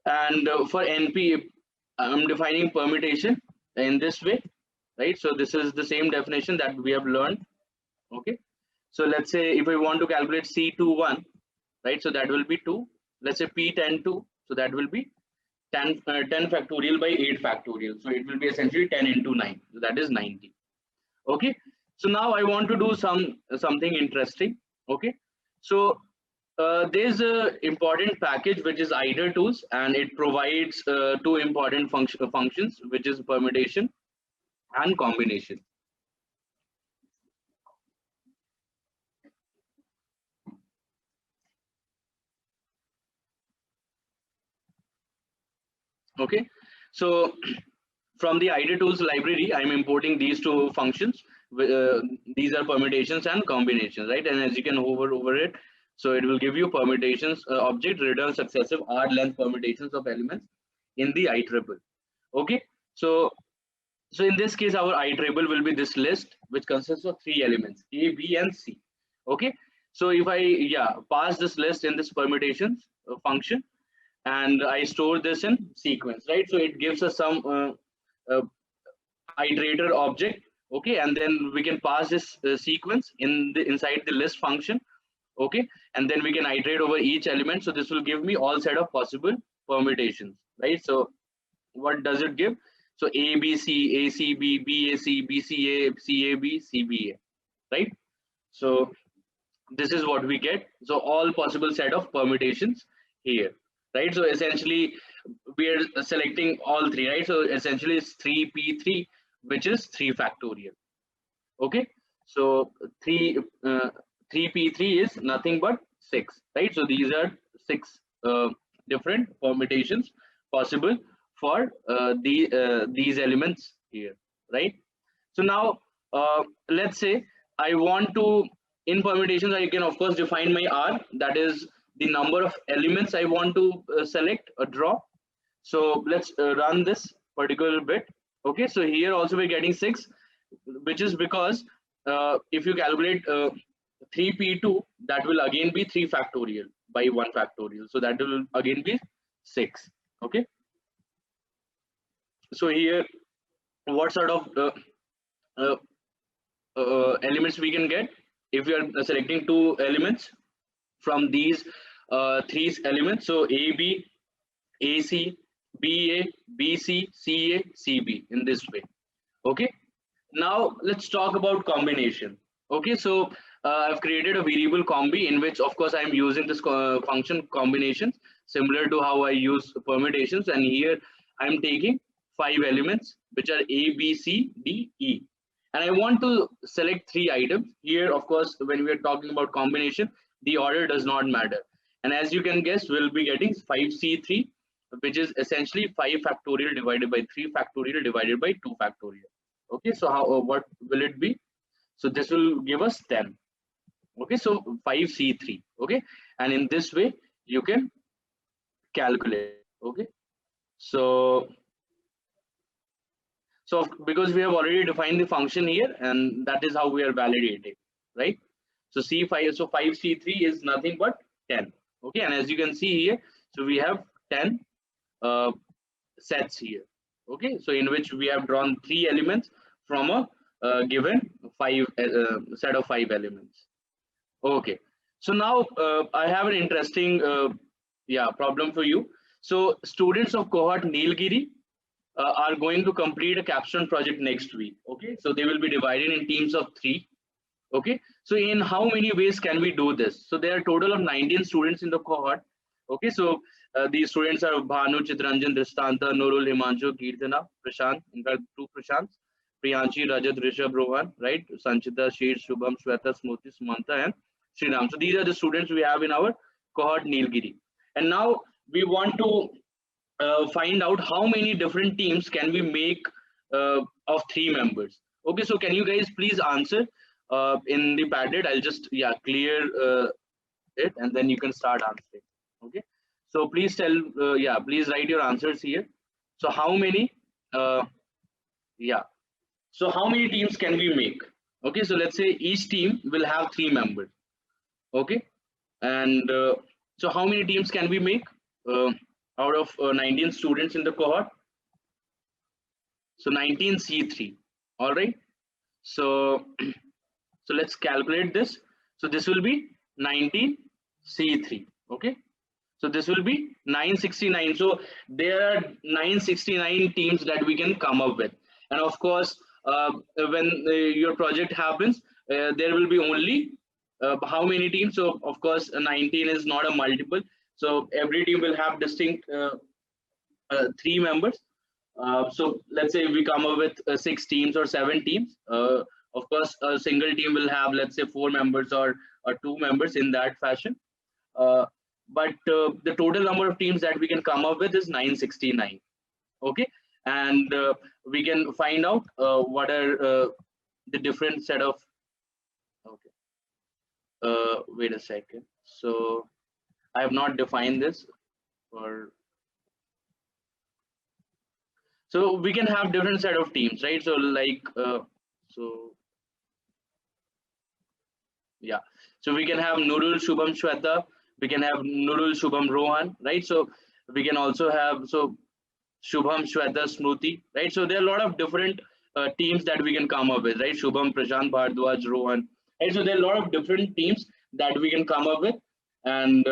And for NP, I'm defining permutation in this way, right? So this is the same definition that we have learned. Okay, so let's say if we want to calculate C21, right? So that will be 2. Let's say P10 2, so that will be 10 factorial by 8 factorial. So it will be essentially 10 into 9. So that is 90. Okay, so now I want to do something interesting. Okay, so there's a important package which is IDER tools, and it provides 2 important functions, which is permutation and combination. Okay, so from the idea tools library, I'm importing these two functions. These are permutations and combinations, right? And as you can hover over it, so it will give you permutations object return successive R length permutations of elements in the iterable. Okay, so in this case, our iterable will be this list, which consists of three elements A, B, and C. Okay, so if I pass this list in this permutations function, and I store this in sequence, right? So it gives us some iterator object, okay, and then we can pass this sequence inside the list function, okay, and then we can iterate over each element. So this will give me all set of possible permutations, right? So what does it give? So A B C, A C B, B A C, B C A, C A B, C B A, right? So this is what we get. So all possible set of permutations here, right? So essentially we are selecting all three, right? So essentially it's 3p3, which is 3 factorial. Okay, so 3 3p3 is nothing but 6, right? So these are 6 different permutations possible for these elements here, right? So now let's say I want to, in permutations, I can of course define my R, that is the number of elements I want to select or draw. So let's run this particular bit. Okay, so here also we're getting 6, which is because if you calculate 3p2, that will again be 3 factorial by 1 factorial. So that will again be 6. Okay, so here what sort of uh, elements we can get if we are selecting two elements from these three elements? So AB, AC, BA, BC, CA, CB, in this way. Okay, now let's talk about combination. Okay, so I've created a variable combi in which of course I'm using this function combinations, similar to how I use permutations, and here I'm taking 5 elements which are A, B, C, D, E, and I want to select 3 items. Here of course when we are talking about combination, the order does not matter, and as you can guess, we'll be getting 5C3, which is essentially 5 factorial divided by 3 factorial divided by 2 factorial. Okay, so how what will it be? So this will give us 10. Okay, so 5C3. Okay, and in this way you can calculate. Okay, so because we have already defined the function here, and that is how we are validating, right? So C5, so 5C3 is nothing but 10. Okay, and as you can see here, so we have 10 uh, sets here. Okay, so in which we have drawn 3 elements from a given 5 set of 5 elements. Okay, so now I have an interesting problem for you. So students of cohort Nilgiri are going to complete a capstone project next week. Okay, so they will be divided in teams of 3. Okay, so in how many ways can we do this? So there are a total of 19 students in the cohort. Okay, so these students are Bhanu, Chitranjan, Dristanta, Nurul, Himanshu, Kirtana, Prashant, in fact 2 Prashants, Priyanshi, Rajat, Rishabh, Rohan, right? Sanchita, Sheer, Shubham, Shweta, Smruti, Sumanta, and Sriram. So these are the students we have in our cohort Nilgiri. And now we want to find out how many different teams can we make of 3 members. Okay, so can you guys please answer in the padded? I'll just clear it, and then you can start answering. Okay, so please tell please write your answers here. So how many uh, yeah so how many teams can we make? Okay, so let's say each team will have 3 members. Okay, and so how many teams can we make out of 19 students in the cohort? So 19C3. All right, so so let's calculate this. So this will be 19C3. Okay, so this will be 969. So there are 969 teams that we can come up with, and of course when your project happens, there will be only how many teams? So of course 19 is not a multiple, so every team will have distinct 3 members. So let's say we come up with 6 teams or 7 teams. Of course a single team will have, let's say, 4 members or 2 members, in that fashion. But the total number of teams that we can come up with is 969. Okay, and we can find out what are the different set of. Okay, wait a second. So I have not defined this for. So we can have different set of teams, right? So like so yeah, so we can have Nurul, Shubham, Shweta, we can have Nurul, Shubham, Rohan, right? So we can also have so Shubham, Shweta, Smruti, right? So there are a lot of different teams that we can come up with, right? Shubham, Prashant, Bhardwaj, Rohan, right? So there are a lot of different teams that we can come up with, and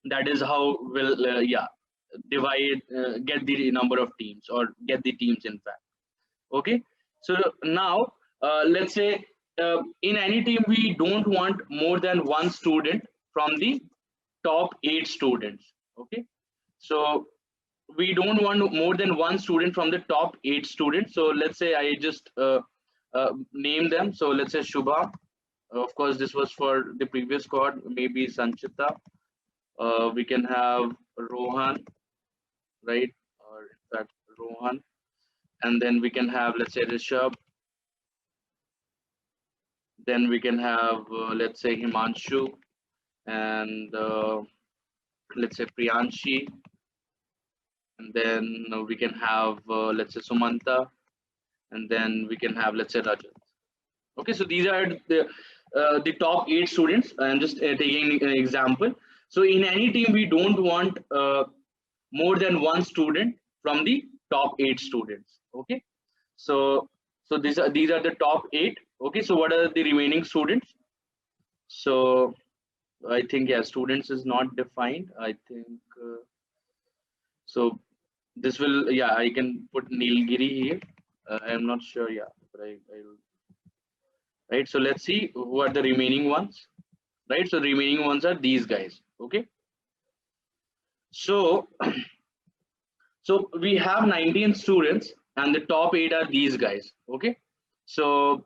that is how we'll yeah, divide, get the number of teams, or get the teams in fact. Okay, so now let's say in any team we don't want more than one student from the top 8 students. Okay, so we don't want more than one student from the top 8 students. So let's say I just name them. So let's say Shubha. Of course, this was for the previous squad. Maybe Sanchita. We can have Rohan, right? Or in fact, Rohan. And then we can have, let's say, Rishabh. Then we can have, let's say, Himanshu. And let's say Priyanshi. And then we can have, let's say, Sumanta. And then we can have, let's say, Rajat. Okay, so these are the top 8 students. I'm just taking an example. So in any team, we don't want more than one student from the top 8 students. Okay, so these are the top 8. Okay, so what are the remaining students? So I think, yeah, students is not defined. I think so. This will, yeah, I can put Nilgiri here. I'm not sure, yeah, but I'll, right. So let's see who are the remaining ones, right? So the remaining ones are these guys. Okay, so so we have 19 students, and the top 8 are these guys. Okay, so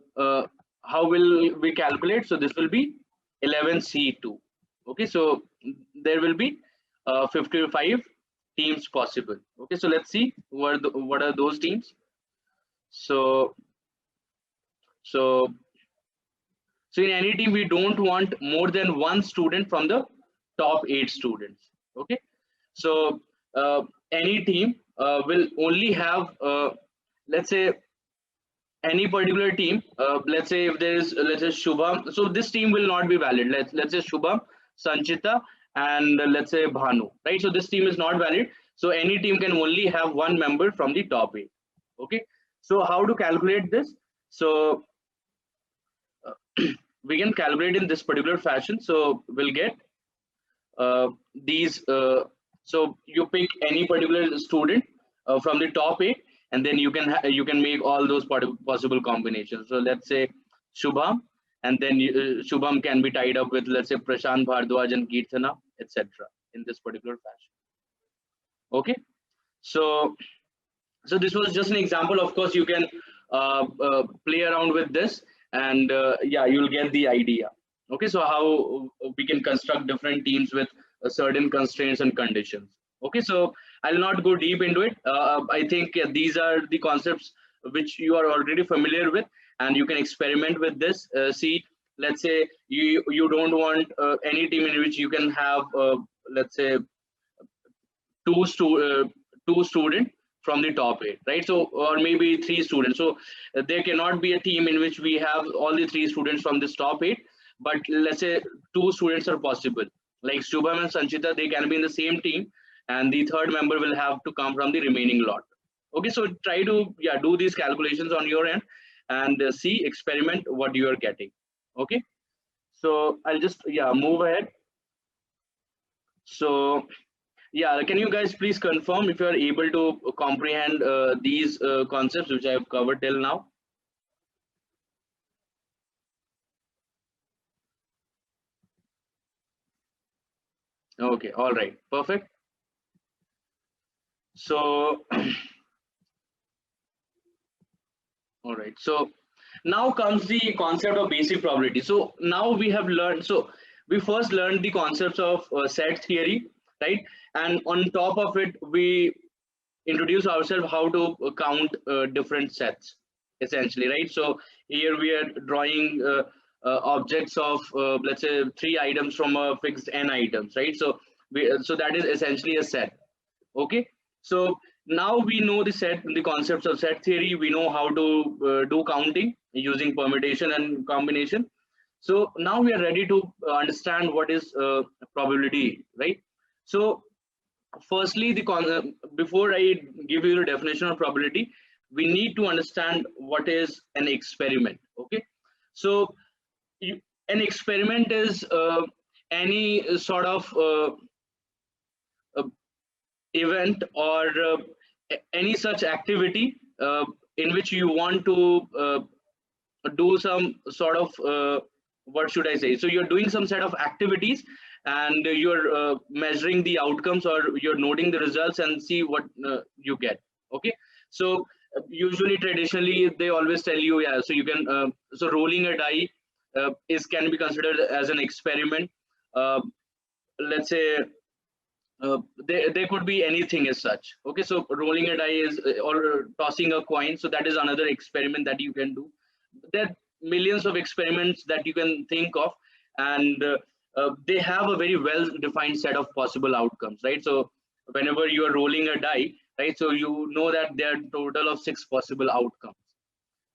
how will we calculate? So this will be 11C2. Okay, so there will be 55 teams possible. Okay, so let's see what are those teams. So so so in any team we don't want more than one student from the top 8 students. Okay, so any team will only have, let's say, any particular team. Let's say if there is, let's say, Shubham. So this team will not be valid. Let's say Shubham, Sanchita, and let's say Bhanu. Right. So this team is not valid. So any team can only have one member from the top 8. Okay. So how to calculate this? So we can calculate in this particular fashion. So we'll get these. So you pick any particular student from the top 8, and then you can make all those possible combinations. So let's say Shubham, and then Shubham can be tied up with, let's say, Prashant, Bhardwaj, and Kirtana, etc. in this particular fashion. Okay, so this was just an example. Of course, you can play around with this, and yeah, you'll get the idea. Okay, so how we can construct different teams with certain constraints and conditions. Okay, so I'll not go deep into it. I think, yeah, these are the concepts which you are already familiar with, and you can experiment with this. See, let's say you don't want any team in which you can have, let's say, two stu two student from the top 8, right? So, or maybe 3 students. So there cannot be a team in which we have all the 3 students from this top 8, but let's say 2 students are possible, like Shubham and Sanchita. They can be in the same team, and the third member will have to come from the remaining lot. Okay, so try to, yeah, do these calculations on your end, and see, experiment what you are getting. Okay, so I'll just, yeah, move ahead. So yeah, can you guys please confirm if you are able to comprehend these concepts which I have covered till now? Okay, all right, perfect. So all right, so now comes the concept of basic probability. So now we have learned, so we first learned the concepts of set theory, right? And on top of it, we introduce ourselves how to count different sets, essentially, right? So here we are drawing objects of let's say 3 items from a fixed n items, right? So so that is essentially a set. Okay, so now we know the concepts of set theory. We know how to do counting using permutation and combination. So now we are ready to understand what is probability, right? So firstly, before I give you the definition of probability, we need to understand what is an experiment. Okay, so you, an experiment is any sort of uh, event or any such activity in which you want to do some sort of what should I say? So you're doing some set of activities, and you're measuring the outcomes, or you're noting the results and see what you get. Okay, so usually traditionally they always tell you, yeah, so you can so rolling a die is can be considered as an experiment. Uh, let's say there could be anything as such. Okay, so rolling a die is or tossing a coin, so that is another experiment that you can do. There are millions of experiments that you can think of, and they have a very well defined set of possible outcomes, right? So whenever you are rolling a die, right, so you know that there are total of 6 possible outcomes.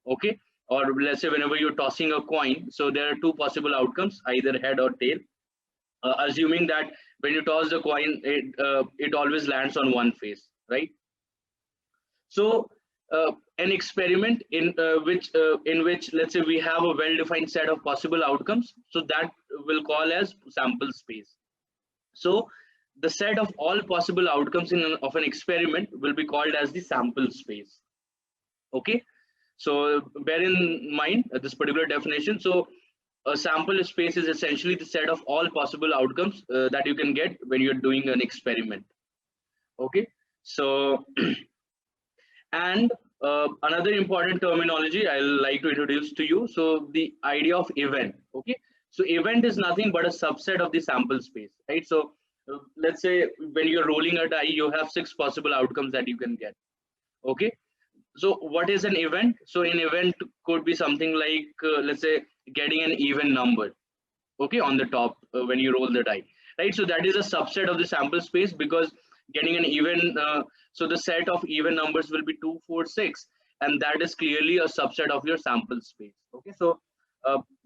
Okay, or let's say whenever you're tossing a coin, so there are 2 possible outcomes, either head or tail, assuming that when you toss the coin, it always lands on one face, right? So an experiment in which let's say we have a well-defined set of possible outcomes, so that will call as sample space. So the set of all possible outcomes of an experiment will be called as the sample space. Okay, so bear in mind this particular definition. So a sample space is essentially the set of all possible outcomes that you can get when you're doing an experiment. Okay, so and another important terminology I'll like to introduce to you. So the idea of event. Okay, so event is nothing but a subset of the sample space, right? So let's say when you're rolling a die, you have 6 possible outcomes that you can get. Okay, so what is an event? So an event could be something like let's say getting an even number, okay, on the top when you roll the die, right? So that is a subset of the sample space, because getting an even so the set of even numbers will be 2 4 6, and that is clearly a subset of your sample space. Okay, so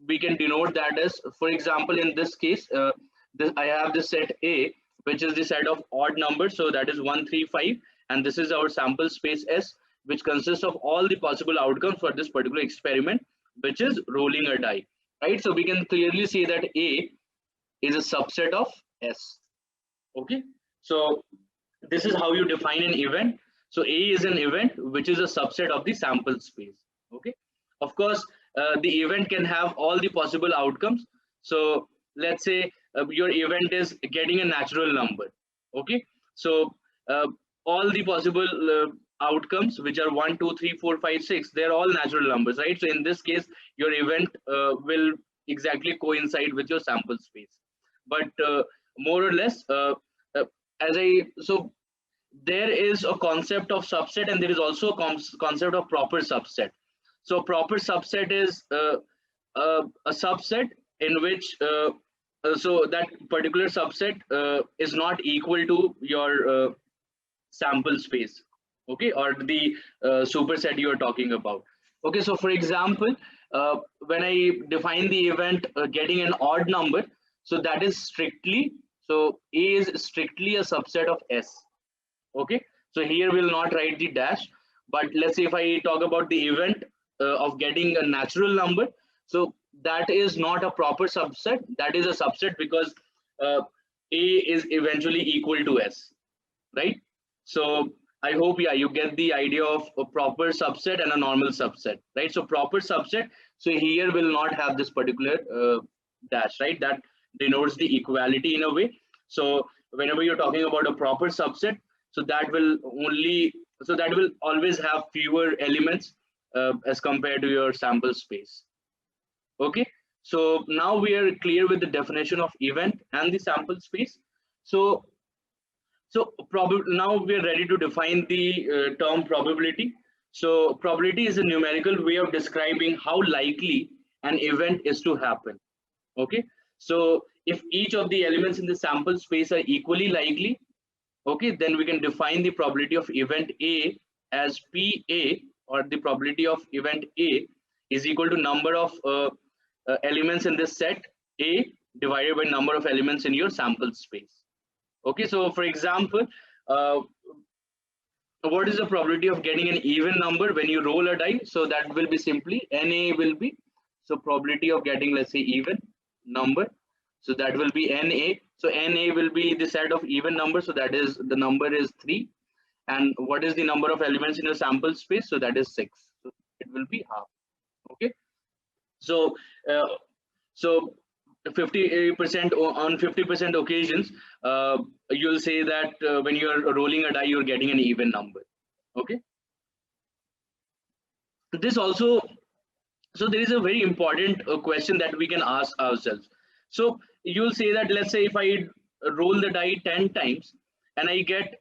we can denote that as, for example, in this case, I have the set A, which is the set of odd numbers, so that is 1 3 5, and this is our sample space S, which consists of all the possible outcomes for this particular experiment, which is rolling a die, right? So we can clearly see that A is a subset of S. Okay, so this is how you define an event. So A is an event which is a subset of the sample space. Okay, of course, the event can have all the possible outcomes. So let's say your event is getting a natural number. Okay, so uh, all the possible outcomes, which are 1 2 3 4 5 6, they're all natural numbers, right? So in this case, your event will exactly coincide with your sample space. But more or less, uh, as I so there is a concept of subset, and there is also a concept of proper subset. So proper subset is a subset in which so that particular subset is not equal to your sample space, okay, or the superset you are talking about. Okay, so for example, when I define the event getting an odd number, so that is strictly, so A is strictly a subset of S. Okay, so here we'll not write the dash, but let's say if I talk about the event of getting a natural number, so that is not a proper subset, that is a subset, because uh, A is eventually equal to S, right? So I hope, yeah, you get the idea of a proper subset and a normal subset, right? So proper subset, so here will not have this particular dash, right? That denotes the equality in a way. So whenever you're talking about a proper subset, so that will only, so that will always have fewer elements as compared to your sample space. Okay, so now we are clear with the definition of event and the sample space. So So now we are ready to define the term probability. So probability is a numerical way of describing how likely an event is to happen. Okay. So if each of the elements in the sample space are equally likely, okay, then we can define the probability of event A as PA, or the probability of event A is equal to number of elements in this set A divided by number of elements in your sample space. Okay, so for example, uh, what is the probability of getting an even number when you roll a die? So that will be simply NA will be, so probability of getting, let's say, even number. So that will be NA. So NA will be the set of even numbers. So that is, the number is 3. And what is the number of elements in your sample space? So that is 6. So it will be half. Okay. So uh, so 50% on 50% occasions, you'll say that when you are rolling a die, you're getting an even number. Okay. This also, so there is a very important question that we can ask ourselves. So you'll say that, let's say if I roll the die 10 times and I get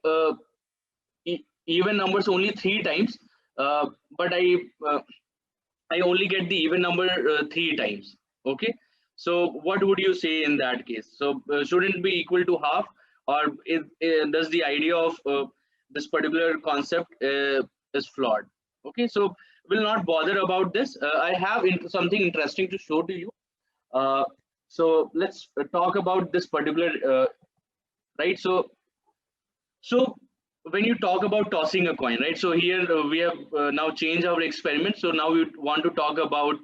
even numbers only 3 times, but I only get the even number 3 times. Okay. So what would you say in that case? So shouldn't it be equal to half, or does the idea of this particular concept is flawed? Okay. So we'll not bother about this. I have something interesting to show to you. Uh, so let's talk about this particular, right? So when you talk about tossing a coin, right? So here we have now changed our experiment. So now we want to talk about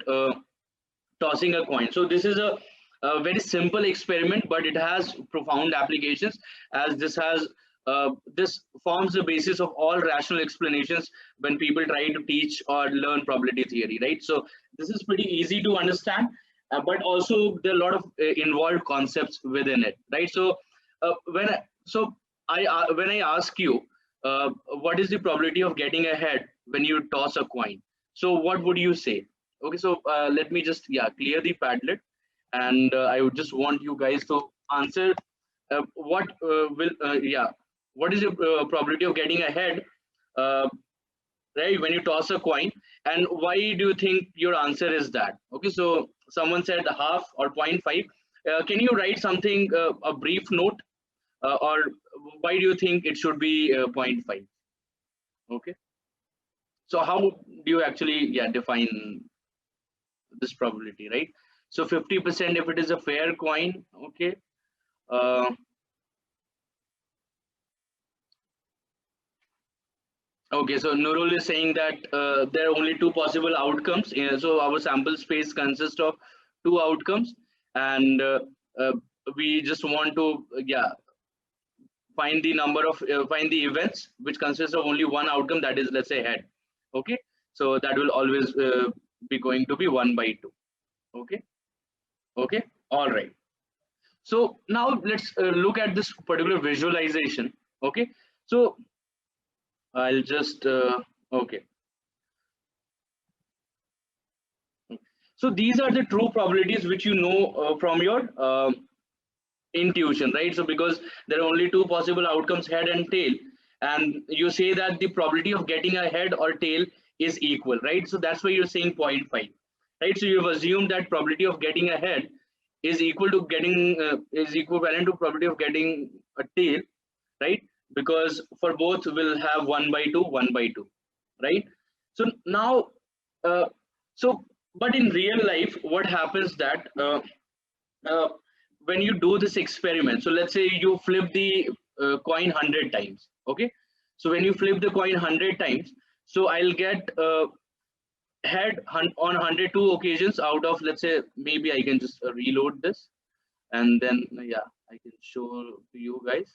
tossing a coin. So this is a very simple experiment, but it has profound applications, as this forms the basis of all rational explanations when people try to teach or learn probability theory, right? So this is pretty easy to understand, but also there are a lot of involved concepts within it, right? So when I ask you what is the probability of getting ahead when you toss a coin, so what would you say? Okay, so let me just, yeah, clear the Padlet, and I would just want you guys to answer what is the probability of getting ahead, uh, right, when you toss a coin, and why do you think your answer is that? Okay, so someone said half or zero point 0.5. Can you write something, a brief note, or why do you think it should be 0.5? Okay, so how do you actually, yeah, define this probability, right? So 50% if it is a fair coin. Okay. uh, okay, so Nurul is saying that there are only two possible outcomes. So our sample space consists of two outcomes, and uh, we just want to, yeah, find the number of find the events which consists of only one outcome, that is, let's say, head. Okay, so that will always be going to be 1 by 2. Okay. Okay, all right. So now let's look at this particular visualization. Okay, so I'll just okay. So these are the true probabilities which you know from your intuition, right? So because there are only two possible outcomes, head and tail, and you say that the probability of getting a head or tail is equal, right? So that's why you're saying 0.5, right? So you've assumed that probability of getting a head is equal to getting is equivalent to probability of getting a tail, right? Because for both will have 1 by 2, 1 by 2, right? So now uh, so but in real life what happens that uh, when you do this experiment, so let's say you flip the coin 100 times. Okay, so when you flip the coin 100 times, so I'll get head on 102 occasions out of, let's say, maybe I can just reload this, and then yeah, I can show to you guys.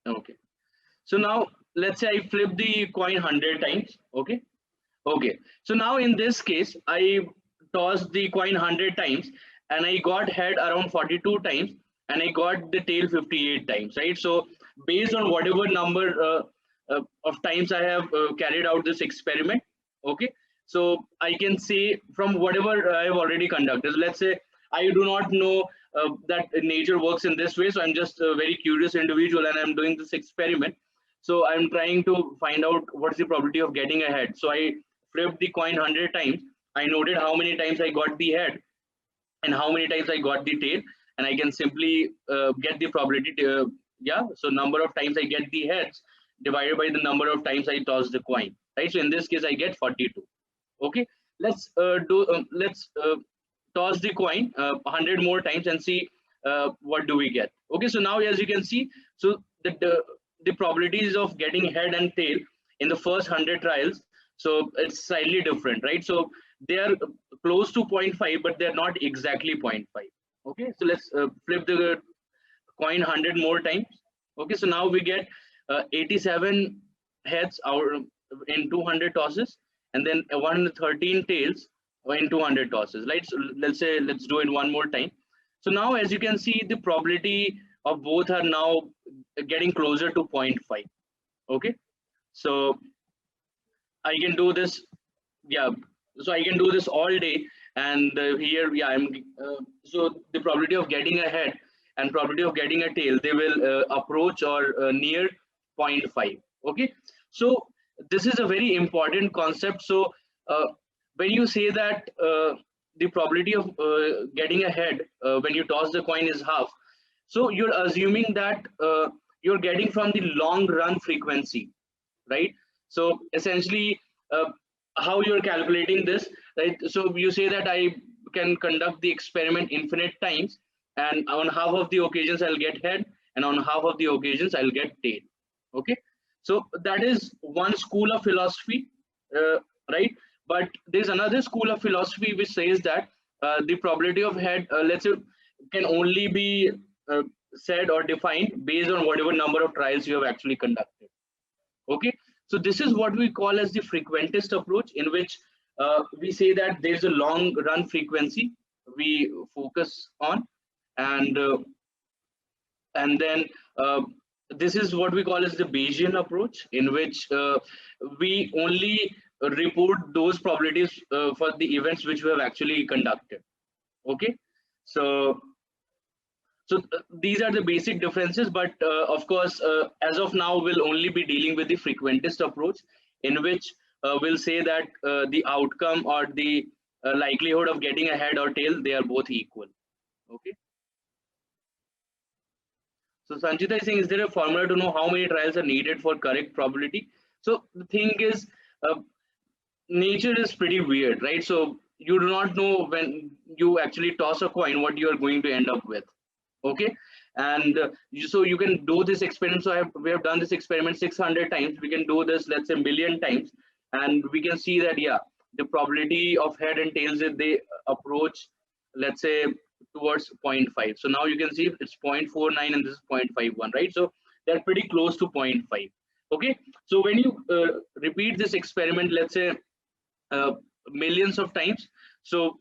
Okay, so now let's say I flip the coin 100 times. Okay. Okay, so now in this case, I tossed the coin 100 times and I got head around 42 times and I got the tail 58 times, right? So based on whatever number of times I have carried out this experiment, okay, so I can say from whatever I have already conducted. So let's say I do not know that nature works in this way. So I'm just a very curious individual, and I'm doing this experiment. So I'm trying to find out what's the probability of getting a head. So I flipped the coin 100 times. I noted how many times I got the head and how many times I got the tail, and I can simply get the probability to, yeah, so number of times I get the heads divided by the number of times I toss the coin, right? So in this case I get 42. Okay, let's toss the coin 100 more times and see what do we get. Okay, so now as you can see, so the probabilities of getting head and tail in the first 100 trials, so it's slightly different, right? So they are close to 0.5, but they're not exactly 0.5. Okay, so let's flip the coin 100 more times. Okay, so now we get 87 heads out in 200 tosses, and then 113 tails in 200 tosses, right? So let's do it one more time. So now as you can see, the probability of both are now getting closer to 0.5. Okay, so I can do this, yeah, so I can do this all day, and here, yeah, I'm so the probability of getting a head and probability of getting a tail, they will approach or near 0.5. Okay, so this is a very important concept. So when you say that the probability of getting a head when you toss the coin is half, so you're assuming that you're getting from the long run frequency, right? So essentially, how you're calculating this, right? So you say that I can conduct the experiment infinite times, and on half of the occasions I'll get head, and on half of the occasions I'll get tail. Okay, so that is one school of philosophy, right? But there's another school of philosophy which says that the probability of head, let's say, can only be said or defined based on whatever number of trials you have actually conducted. Okay, so this is what we call as the frequentist approach, in which we say that there's a long run frequency we focus on, and then this is what we call as the Bayesian approach, in which we only report those probabilities for the events which we have actually conducted. Okay, so these are the basic differences, but of course, as of now, we'll only be dealing with the frequentist approach, in which we'll say that the outcome or the likelihood of getting a head or tail, they are both equal. Okay. So Sanchita is saying, is there a formula to know how many trials are needed for correct probability? So the thing is, nature is pretty weird, right? So you do not know when you actually toss a coin what you are going to end up with. Okay, and so you can do this experiment. So we have done this experiment 600 times. We can do this, let's say, 1,000,000 times, and we can see that, yeah, the probability of head and tails, if they approach, let's say, towards 0.5. So now you can see it's 0.49 and this is 0.51, right? So they're pretty close to 0.5. Okay, so when you repeat this experiment, let's say millions of times, so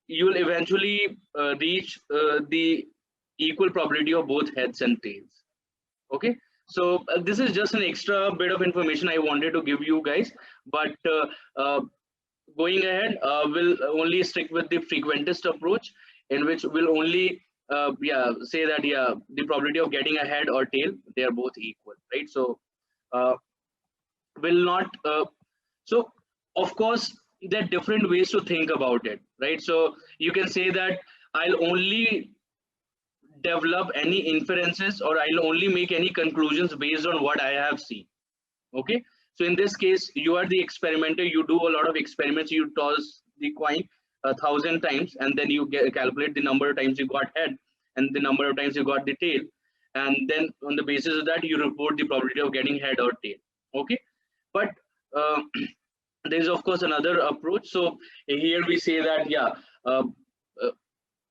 you will eventually reach the equal probability of both heads and tails. Okay, so this is just an extra bit of information I wanted to give you guys, but going ahead, we'll only stick with the frequentist approach, in which we'll only say that, yeah, the probability of getting a head or tail, they are both equal, right? So will not so of course there are different ways to think about it, right? So you can say that I'll only develop any inferences, or I'll only make any conclusions based on what I have seen. Okay, so in this case, you are the experimenter, you do a lot of experiments, you toss the coin 1,000 times, and then you calculate the number of times you got head and the number of times you got the tail, and then on the basis of that you report the probability of getting head or tail. Okay, but there is of course another approach. So here we say that, yeah,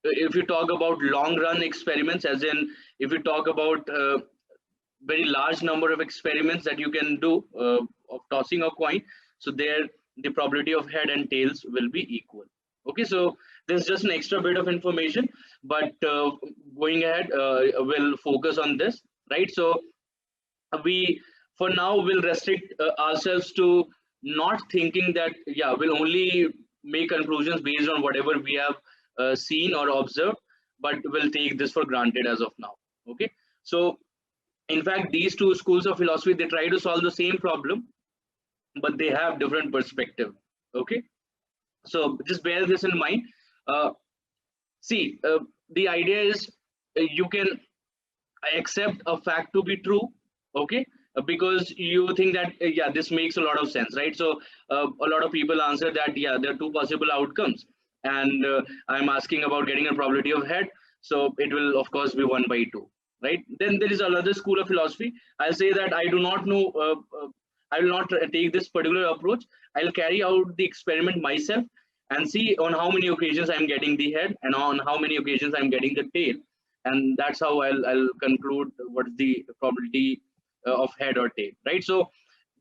if you talk about long run experiments, as in if you talk about very large number of experiments that you can do of tossing a coin, so there the probability of head and tails will be equal. Okay, so this is just an extra bit of information, but going ahead, we'll focus on this, right? So we for now will restrict ourselves to not thinking that, yeah, we'll only make conclusions based on whatever we have seen or observed, but we'll take this for granted as of now. Okay, so in fact, these two schools of philosophy, they try to solve the same problem, but they have different perspective. Okay, so just bear this in mind. uh, See, the idea is you can accept a fact to be true. Okay, because you think that yeah, this makes a lot of sense, right? So a lot of people answer that yeah, there are two possible outcomes, and I'm asking about getting a probability of head, so it will of course be 1 by 2, right? Then there is another school of philosophy. I'll say that I do not know, I will not take this particular approach. I'll carry out the experiment myself and see on how many occasions I'm getting the head and on how many occasions I'm getting the tail, and that's how I'll conclude what's the probability of head or tail, right? So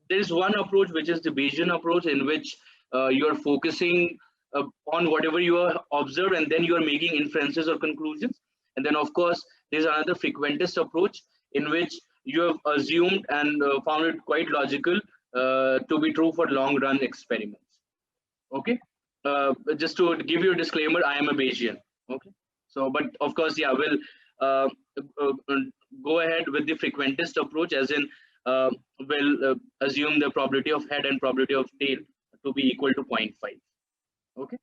there is one approach which is the Bayesian approach, in which you're focusing on whatever you are observed, and then you are making inferences or conclusions. And then of course there's another frequentist approach, in which you have assumed and found it quite logical to be true for long run experiments. Okay, just to give you a disclaimer, I am a Bayesian. Okay, so but of course yeah, we'll uh, go ahead with the frequentist approach, as in we'll assume the probability of head and probability of tail to be equal to 0.5. Okay,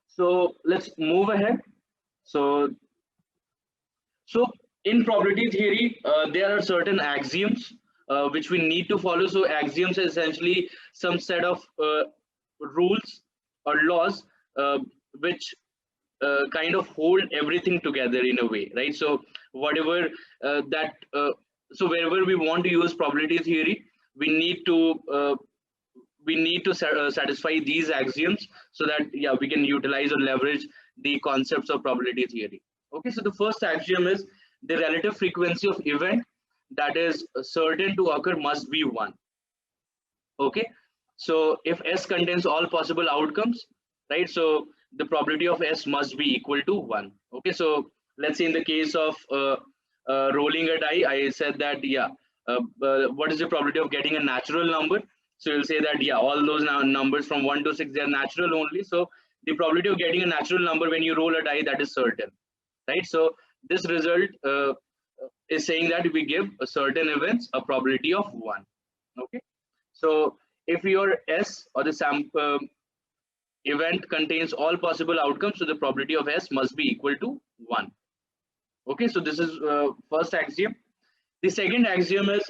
so let's move ahead. So so in probability theory, there are certain axioms which we need to follow. So axioms are essentially some set of rules or laws which kind of hold everything together in a way, right? So whatever that so wherever we want to use probability theory, we need to satisfy these axioms, so that yeah, we can utilize or leverage the concepts of probability theory. Okay, so the first axiom is the relative frequency of event that is certain to occur must be 1. Okay, so if S contains all possible outcomes, right, so the probability of S must be equal to 1. Okay, so let's say in the case of rolling a die, I said that yeah, what is the probability of getting a natural number? So you'll say that yeah, all those numbers from 1 to 6, they are natural only. So the probability of getting a natural number when you roll a die, that is certain, right? So this result is saying that we give a certain events a probability of 1. Okay, so if your S or the sample event contains all possible outcomes, so the probability of S must be equal to 1. Okay, so this is first axiom. The second axiom is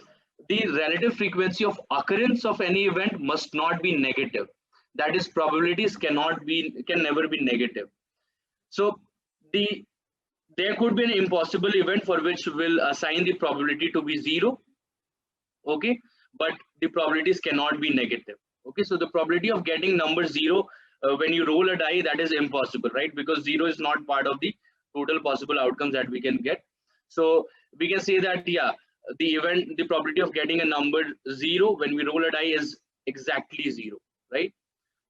the relative frequency of occurrence of any event must not be negative. That is, probabilities can never be negative. So the there could be an impossible event for which we'll assign the probability to be 0. Okay, but the probabilities cannot be negative. Okay, so the probability of getting number 0 when you roll a die, that is impossible, right? Because 0 is not part of the total possible outcomes that we can get. So we can say that yeah, the probability of getting a number 0 when we roll a die is exactly 0, right?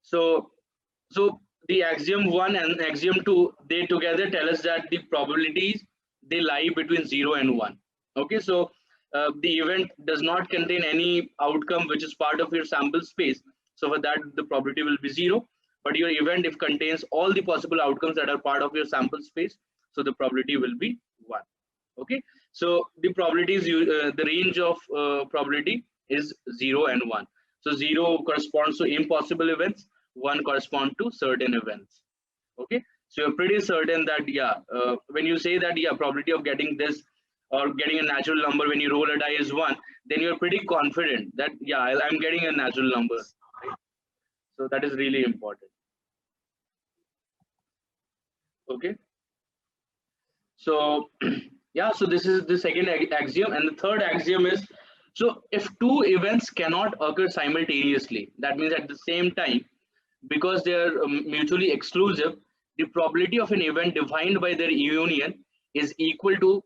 So so the axiom 1 and axiom 2, they together tell us that the probabilities, they lie between 0 and 1. Okay, so the event does not contain any outcome which is part of your sample space, so for that the probability will be 0. But your event, if contains all the possible outcomes that are part of your sample space, so the probability will be 1. Okay, so the probabilities, the range of probability is 0 and 1. So 0 corresponds to impossible events, 1 corresponds to certain events. Okay, so you're pretty certain that yeah, when you say that yeah, probability of getting this or getting a natural number when you roll a die is 1, then you're pretty confident that yeah, I'm getting a natural number, right? So that is really important. Okay, so yeah, so this is the second axiom, and the third axiom is, so if two events cannot occur simultaneously, that means at the same time, because they are mutually exclusive, the probability of an event defined by their union is equal to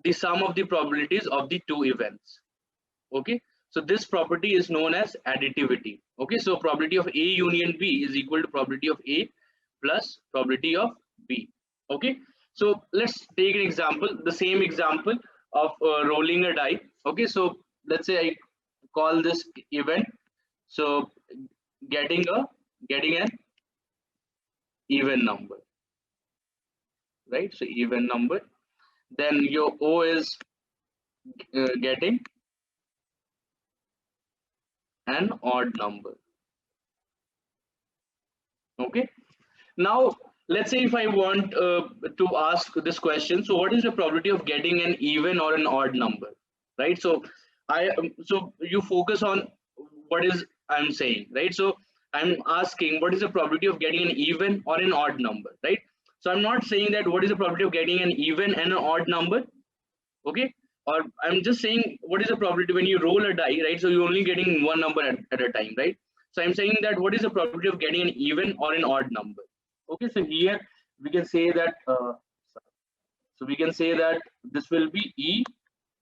the sum of the probabilities of the two events. Okay, so this property is known as additivity. Okay, so probability of A union B is equal to probability of A plus probability of B. Okay, so let's take an example, the same example of rolling a die. Okay, so let's say I call this event, so getting an even number. right? So even number. Then your O is getting an odd number. Okay. Now, let's say if I want to ask this question, so what is the probability of getting an even or an odd number, right? So so you focus on what is I'm saying, right? So I'm asking what is the probability of getting an even or an odd number, right? So I'm not saying that what is the probability of getting an even and an odd number, okay? Or I'm just saying what is the probability when you roll a die, right? So you're only getting one number at a time, right? So I'm saying that what is the probability of getting an even or an odd number? Okay, so here we can say that we can say that this will be E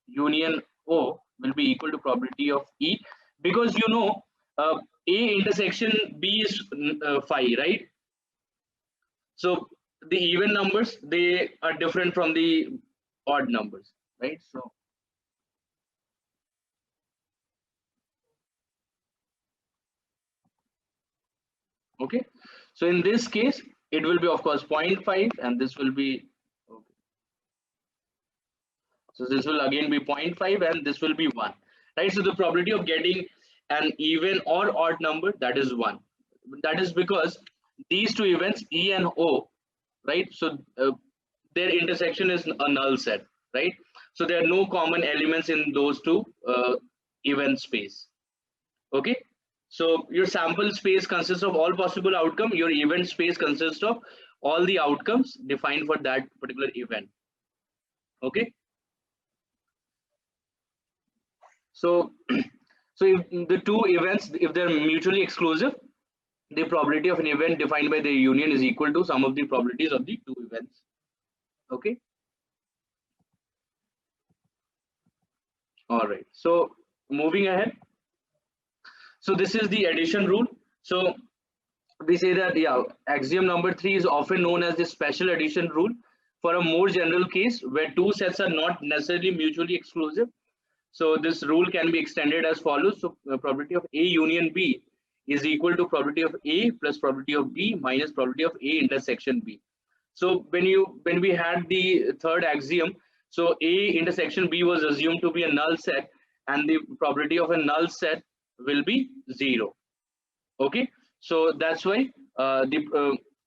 union O will be equal to probability of E, because you know A intersection B is phi, right? So the even numbers, they are different from the odd numbers, right? So okay, so in this case it will be of course 0.5 and this will be okay. So this will again be 0.5 and this will be 1, right? So the probability of getting an even or odd number, that is 1. That is because these two events E and O, right? So their intersection is a null set, right? So there are no common elements in those two event space. Okay, so your sample space consists of all possible outcome, your event space consists of all the outcomes defined for that particular event. Okay, so so if the two events, if they're mutually exclusive, the probability of an event defined by the union is equal to sum of the probabilities of the two events. Okay, all right, so moving ahead, so this is the addition rule. So we say that, yeah, axiom number 3 is often known as the special addition rule for a more general case where two sets are not necessarily mutually exclusive. So this rule can be extended as follows. So probability of A union B is equal to probability of A plus probability of B minus probability of A intersection B. So when we had the third axiom, so A intersection B was assumed to be a null set and the probability of a null set will be 0. Okay, so that's why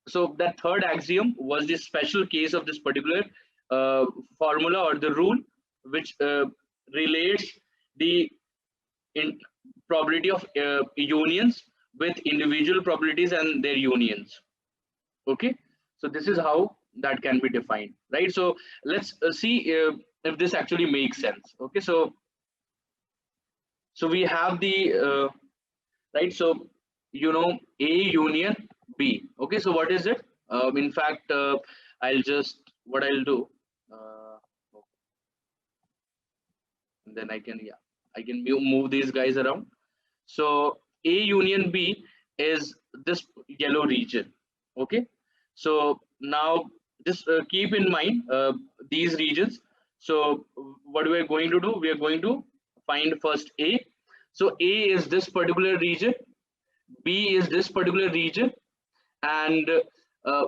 so that third axiom was the special case of this particular formula or the rule, which relates the in probability of unions with individual probabilities and their unions. Okay, so this is how that can be defined, right? So let's see if this actually makes sense. Okay, so we have the right, so you know A union B. Okay, so what is it? In fact, I'll just what I'll do, and then I can, yeah, I can move these guys around. So A union B is this yellow region. Okay, so now just keep in mind these regions. So what we are going to do, we are going to find first A. So A is this particular region, B is this particular region, and uh,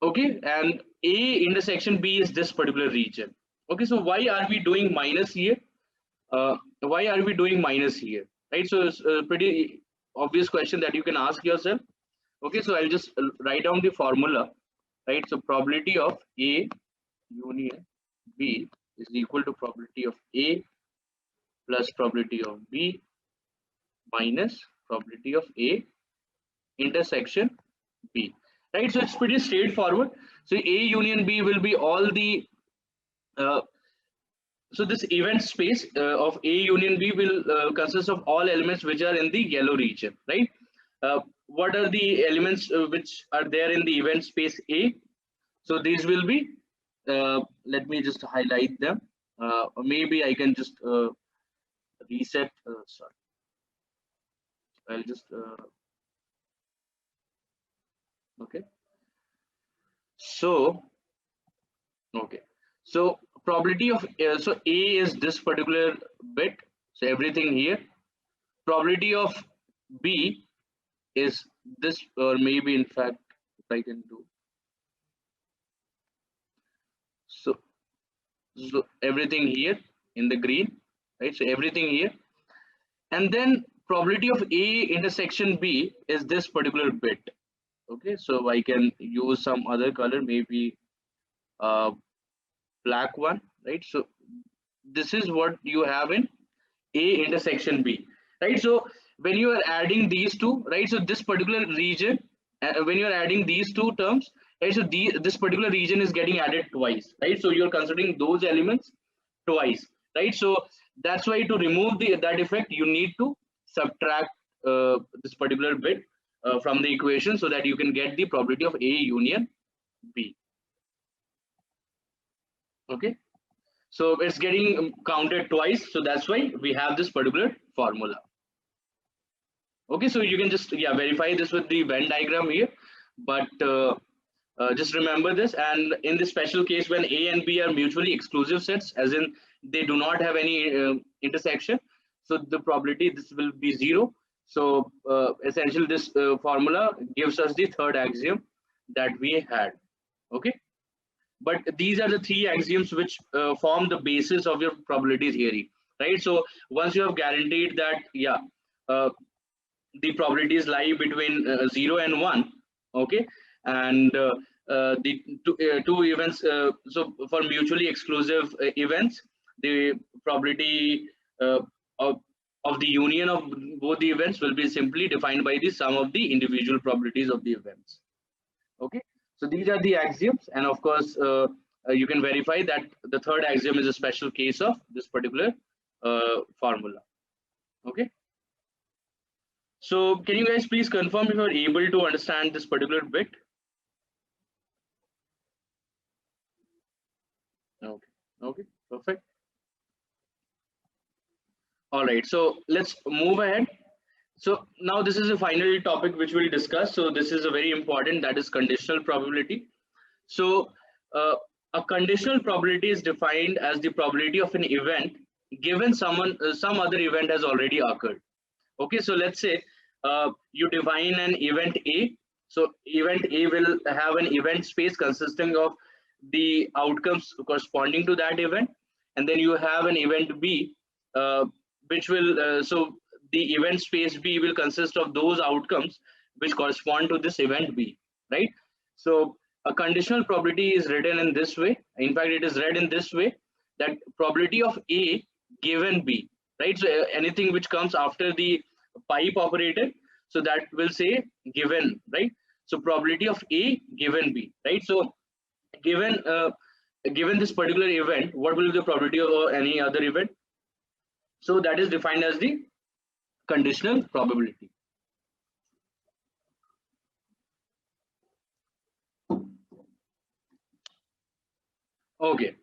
okay, and A intersection B is this particular region. Okay, so why are we doing minus here? Why are we doing minus here? Right, so it's a pretty obvious question that you can ask yourself. Okay, so I'll just write down the formula. Right, so probability of A union B is equal to probability of A plus probability of B minus probability of A intersection B. Right, so it's pretty straightforward. So A union B will be all the uh, so this event space of A union B will consist of all elements which are in the yellow region, right? What are the elements which are there in the event space A? So these will be, let me just highlight them. Or maybe I can just reset. Sorry, I'll just okay. So okay, so probability of so A is this particular bit. So everything here. Probability of B is this, or maybe in fact, if I can do. So everything here in the green, right? So everything here, and then probability of A intersection B is this particular bit. Okay, so I can use some other color, maybe black one, right? So this is what you have in A intersection B, right? So when you are adding these two, right? So this particular region, when you are adding these two terms, right? So this particular region is getting added twice, right? So you're considering those elements twice, right? So that's why to remove that effect, you need to subtract this particular bit from the equation so that you can get the probability of A union B. Okay, so it's getting counted twice, so that's why we have this particular formula. Okay, so you can just verify this with the Venn diagram here, but just remember this. And in this special case, when A and B are mutually exclusive sets, as in they do not have any intersection, so the probability this will be zero. So essentially, this formula gives us the third axiom that we had. Okay, but these are the three axioms which form the basis of your probability theory, right? So once you have guaranteed that, uh, the probabilities lie between 0 and 1, okay, and the two events, so for mutually exclusive events, the probability uh, of, of the union of both the events will be simply defined by the sum of the individual probabilities of the events. Okay, so these are the axioms, and of course you can verify that the third axiom is a special case of this particular formula. Okay, so can you guys please confirm if you are able to understand this particular bit? Okay, okay, perfect. All right, so let's move ahead. So now this is the final topic which we'll discuss. So this is a very important, that is conditional probability. So a conditional probability is defined as the probability of an event given some other event has already occurred. Okay, so let's say you define an event A. So event A will have an event space consisting of the outcomes corresponding to that event, and then you have an event B, uh, which will so the event space B will consist of those outcomes which correspond to this event B, right? So a conditional probability is written in this way. In fact, it is read in this way, that probability of A given B, right? So anything which comes after the pipe operator, so that will say given, right? So probability of A given B, right? So given given this particular event, what will be the probability of any other event? So that is defined as the conditional probability. Okay,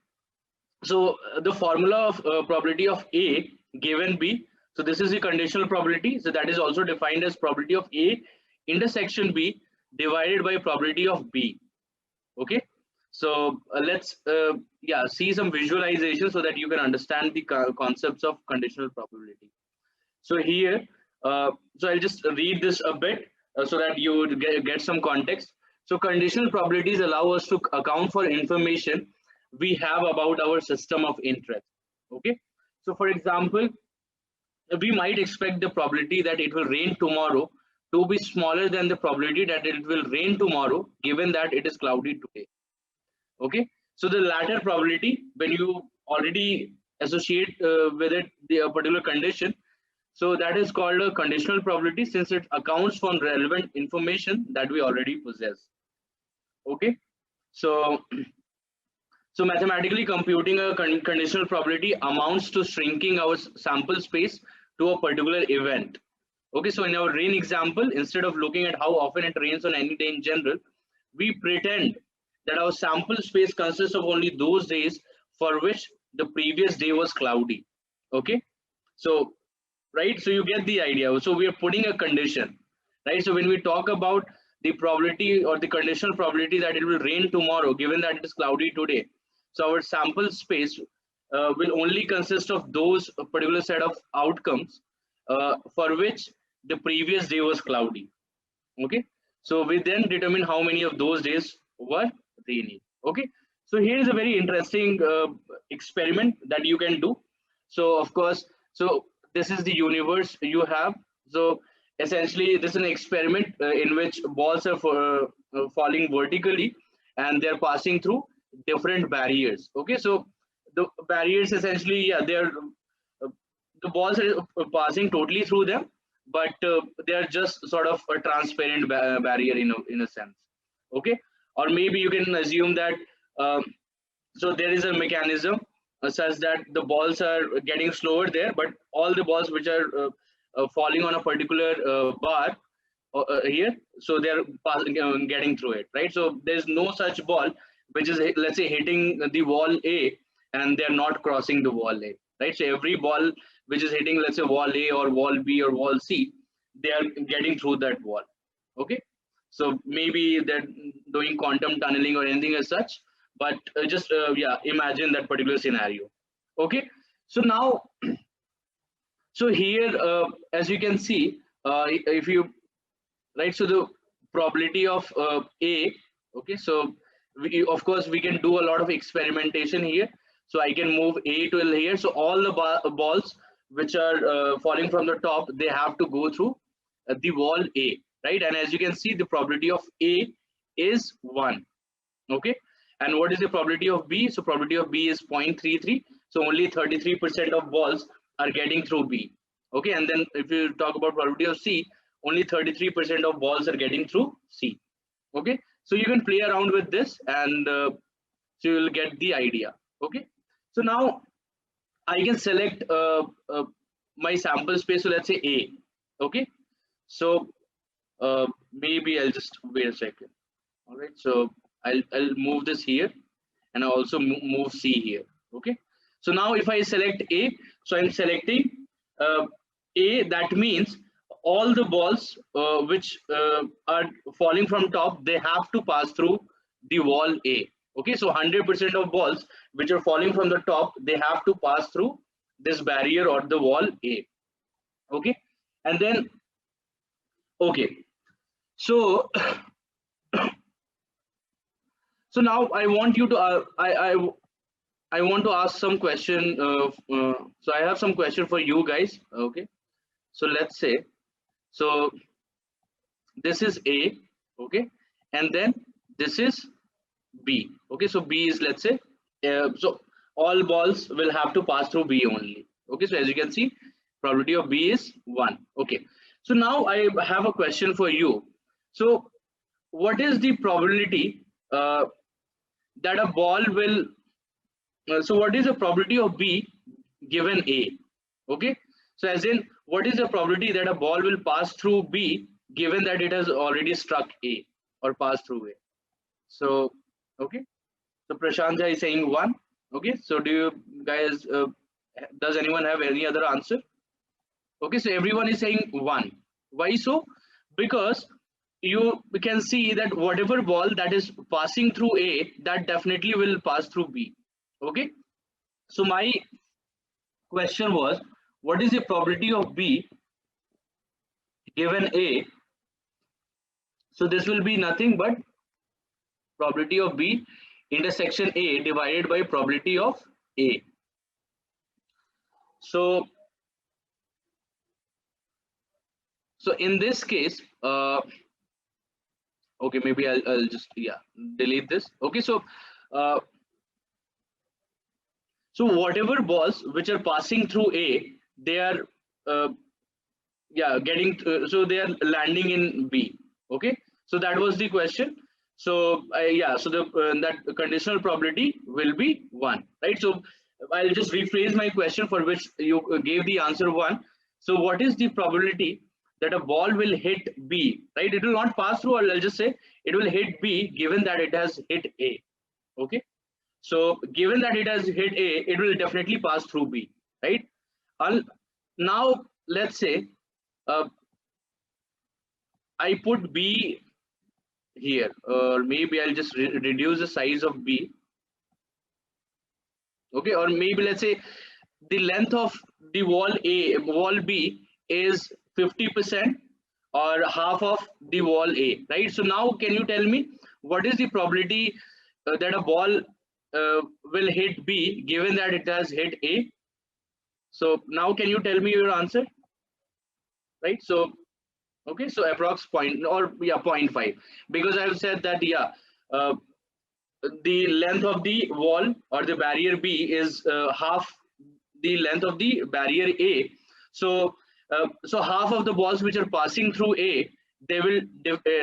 so the formula of probability of A given B, so this is the conditional probability, so that is also defined as probability of A intersection B divided by probability of B. Okay, so let's see some visualization so that you can understand the concepts of conditional probability. So here, so I'll just read this a bit so that you would get some context. So conditional probabilities allow us to account for information we have about our system of interest. Okay, so for example, we might expect the probability that it will rain tomorrow to be smaller than the probability that it will rain tomorrow, given that it is cloudy today. Okay, so the latter probability, when you already associate with it the particular condition, so that is called a conditional probability, since it accounts for relevant information that we already possess. Okay, so so mathematically computing a conditional probability amounts to shrinking our sample space to a particular event. Okay, so in our rain example, instead of looking at how often it rains on any day in general, we pretend that our sample space consists of only those days for which the previous day was cloudy. Okay, so right, so you get the idea. So we are putting a condition, right? So when we talk about the probability or the conditional probability that it will rain tomorrow, given that it is cloudy today, so our sample space will only consist of those particular set of outcomes for which the previous day was cloudy. Okay, so we then determine how many of those days were rainy. Okay, so here is a very interesting experiment that you can do. So of course, so this is the universe you have. So essentially this is an experiment in which balls are falling vertically, and they're passing through different barriers. Okay, so the barriers essentially, yeah, they're the balls are passing totally through them, but they are just sort of a transparent barrier in a sense. Okay, or maybe you can assume that um, so there is a mechanism such that the balls are getting slower there, but all the balls which are falling on a particular bar here, so they're getting through it, right? So there's no such ball which is, let's say, hitting the wall A and they're not crossing the wall A, right? So every ball which is hitting, let's say, wall A or wall B or wall C, they are getting through that wall. Okay, so maybe they're doing quantum tunneling or anything as such, but just yeah, imagine that particular scenario. Okay, so now, so here, as you can see, if you, right, so the probability of A, okay, so we, of course we can do a lot of experimentation here. So I can move A to here, so all the balls which are falling from the top, they have to go through the wall A, right? And as you can see, the probability of A is 1. Okay, and what is the probability of B? So probability of B is 0.33, so only 33% of balls are getting through B. Okay, and then if you talk about probability of C, only 33% of balls are getting through C. Okay, so you can play around with this, and so you will get the idea. Okay, so now I can select my sample space, so let's say A. Okay, so maybe I'll just wait a second. All right, so I'll move this here, and I also move C here. Okay, so now if I select A, so I'm selecting A. That means all the balls which are falling from top, they have to pass through the wall A. Okay, so 100% of balls which are falling from the top, they have to pass through this barrier or the wall A. Okay, and then, okay, so so now I want you to I want to ask some question. So I have some question for you guys. Okay, so let's say, so this is A. Okay, and then this is B. Okay, so B is, let's say, so all balls will have to pass through B only. Okay, so as you can see, probability of B is 1. Okay, so now I have a question for you. So what is the probability that a ball will, so what is the probability of B given A? Okay, so as in, what is the probability that a ball will pass through B given that it has already struck A or passed through A? So, okay, so Prashanta is saying 1. Okay, so do you guys, does anyone have any other answer? Okay, so everyone is saying 1. Why so? Because you can see that whatever ball that is passing through A, that definitely will pass through B. Okay, so my question was, what is the probability of B given A? So this will be nothing but probability of B intersection A divided by probability of A. So in this case, okay, maybe I'll just, yeah, delete this. Okay, so so whatever balls which are passing through A, they are yeah, getting so they are landing in B. Okay, so that was the question. So yeah, so the that conditional probability will be 1, right? So I'll just rephrase my question for which you gave the answer 1. So what is the probability that a ball will hit B, right? It will not pass through, or I'll just say it will hit B given that it has hit A. Okay, so given that it has hit A, it will definitely pass through B, right? Now let's say I put B here, or maybe I'll just reduce the size of B. Okay, or maybe let's say the length of the wall B is 50% or half of the wall A, right? So now can you tell me what is the probability that a ball will hit B given that it has hit A? So now can you tell me your answer? Right. So okay, so approx point or yeah 0.5, because I've said that yeah, uh, the length of the wall or the barrier B is half the length of the barrier A. So so half of the balls which are passing through A, they will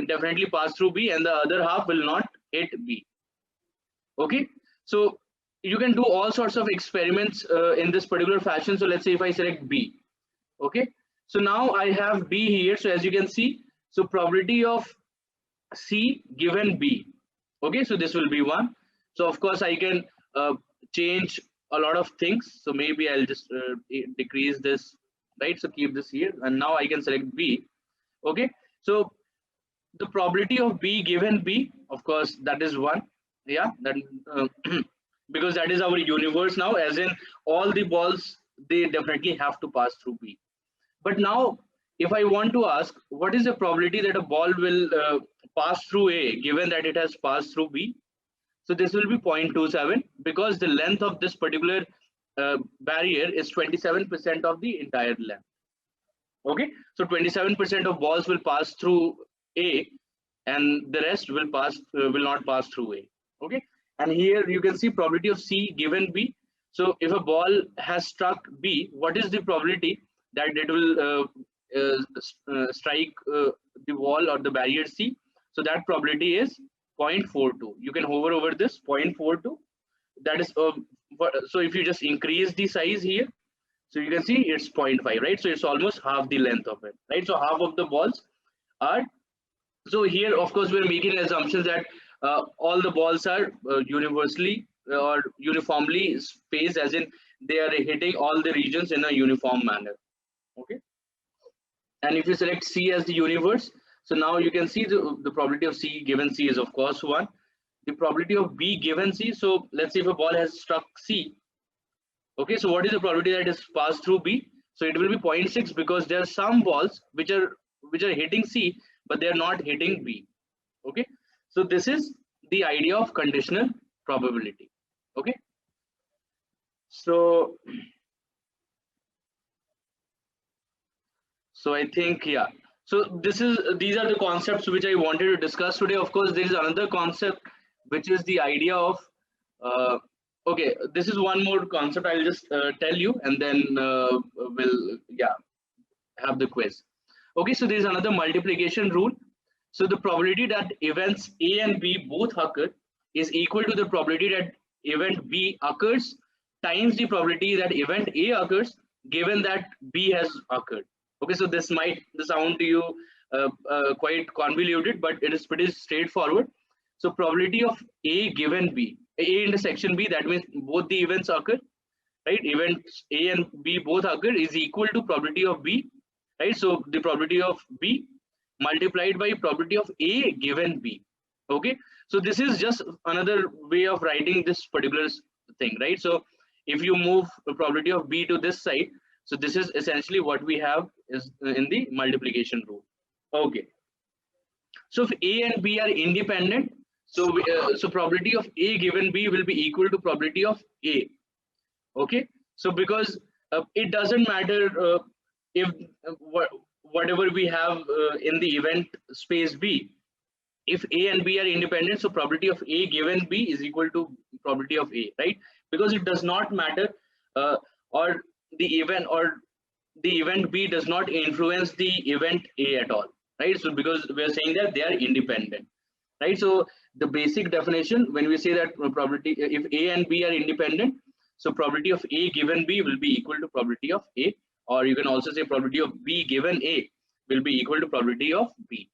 definitely pass through B, and the other half will not hit B. Okay, so you can do all sorts of experiments in this particular fashion. So let's say if I select B, okay, so now I have B here. So as you can see, so probability of C given B, okay, so this will be 1. So of course I can change a lot of things. So maybe I'll just decrease this, right? So keep this here, and now I can select B. Okay, so the probability of B given B, of course, that is 1. Yeah, that because that is our universe now, as in all the balls, they definitely have to pass through B. But now if I want to ask what is the probability that a ball will pass through A given that it has passed through B, so this will be 0.27, because the length of this particular barrier is 27% of the entire length. Okay, so 27% of balls will pass through A, and the rest will not pass through A. Okay, and here you can see probability of C given B. So if a ball has struck B, what is the probability that it will strike the wall or the barrier C? So that probability is 0.42. You can hover over this 0.42. That is so if you just increase the size here, so you can see it's 0.5, right? So it's almost half the length of it, right? So half of the balls are, so here of course we're making assumptions that all the balls are universally or uniformly spaced, as in they are hitting all the regions in a uniform manner. Okay, and if you select C as the universe, so now you can see the probability of C given C is of course 1. The probability of B given C, so let's say if a ball has struck C, okay, so what is the probability that is passed through B? So it will be 0.6, because there are some balls which are hitting C, but they are not hitting B. Okay, so this is the idea of conditional probability. Okay, so I think yeah, so these are the concepts which I wanted to discuss today. Of course, there is another concept which is the idea of okay, this is one more concept I'll just tell you, and then we'll yeah have the quiz. Okay, so there is another multiplication rule. So the probability that events A and B both occur is equal to the probability that event B occurs times the probability that event A occurs given that B has occurred. Okay, so this might sound to you quite convoluted, but it is pretty straightforward. So probability of A given B, A intersection B, that means both the events occur, right? Events A and B both occur is equal to probability of B, right? So the probability of B multiplied by probability of A given B. Okay, so this is just another way of writing this particular thing, right? So if you move the probability of B to this side, so this is essentially what we have is in the multiplication rule. Okay, so if A and B are independent, so so probability of A given B will be equal to probability of A. Okay, so because it doesn't matter if whatever we have in the event space B, if A and B are independent, so probability of A given B is equal to probability of A, right? Because it does not matter or the event B does not influence the event A at all, right? So because we are saying that they are independent, right? So the basic definition when we say that probability if A and B are independent, so probability of A given B will be equal to probability of A, or you can also say probability of B given A will be equal to probability of B.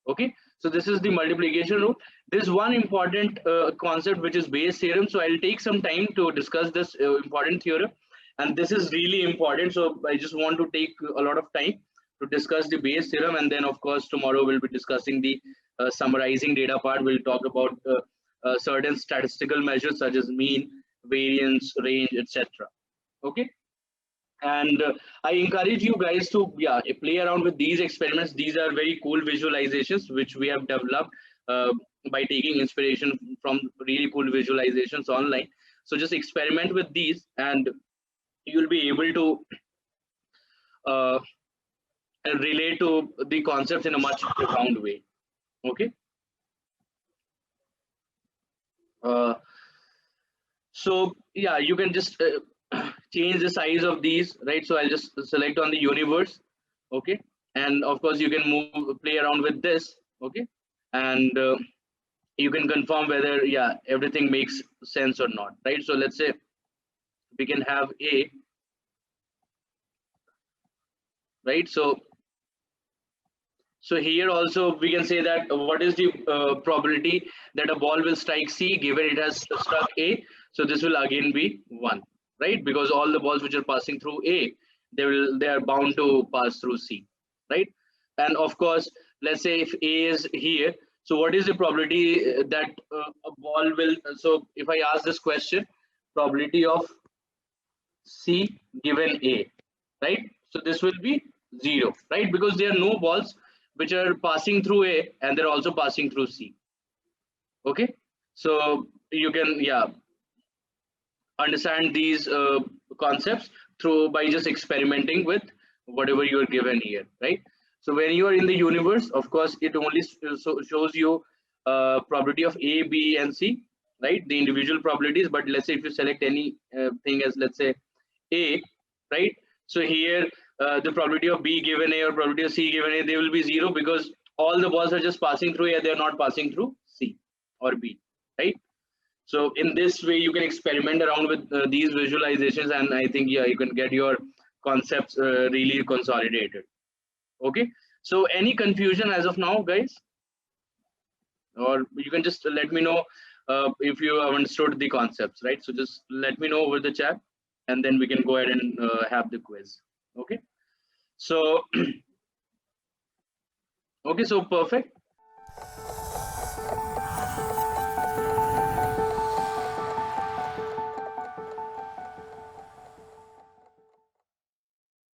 Okay, so this is the multiplication rule. There's one important concept which is Bayes theorem. So I'll take some time to discuss this important theorem, and this is really important. So I just want to take a lot of time to discuss the Bayes theorem, and then of course tomorrow we'll be discussing the summarizing data part. We'll talk about certain statistical measures such as mean, variance, range, etc. Okay, and I encourage you guys to play around with these experiments. These are very cool visualizations which we have developed by taking inspiration from really cool visualizations online. So just experiment with these, and you'll be able to uh, relate to the concepts in a much profound way. Okay. Uh, so yeah, you can just change the size of these, right? So I'll just select on the universe. Okay. And of course you can play around with this. Okay. And you can confirm whether, yeah, everything makes sense or not, right? So let's say we can have a, right? So here also we can say that what is the probability that a ball will strike C given it has struck A. So this will again be 1, right? Because all the balls which are passing through A, they are bound to pass through C, right? And of course, let's say if A is here, so what is the probability that a ball will, so if I ask this question, probability of C given A, right? So this will be 0, right? Because there are no balls which are passing through A and they're also passing through C. Okay, so you can, yeah, understand these concepts through by just experimenting with whatever you are given here, right? So when you are in the universe, of course it only shows you probability of A, B and C, right, the individual probabilities. But let's say if you select any thing as, let's say, A, right, so here the probability of B given A or probability of C given A, they will be 0 because all the balls are just passing through A, they are not passing through C or B, right? So in this way you can experiment around with these visualizations, and I think, yeah, you can get your concepts really consolidated. Okay, so any confusion as of now, guys? Or you can just let me know if you have understood the concepts, right? So just let me know over the chat, and then we can go ahead and have the quiz. Okay, so okay, so perfect.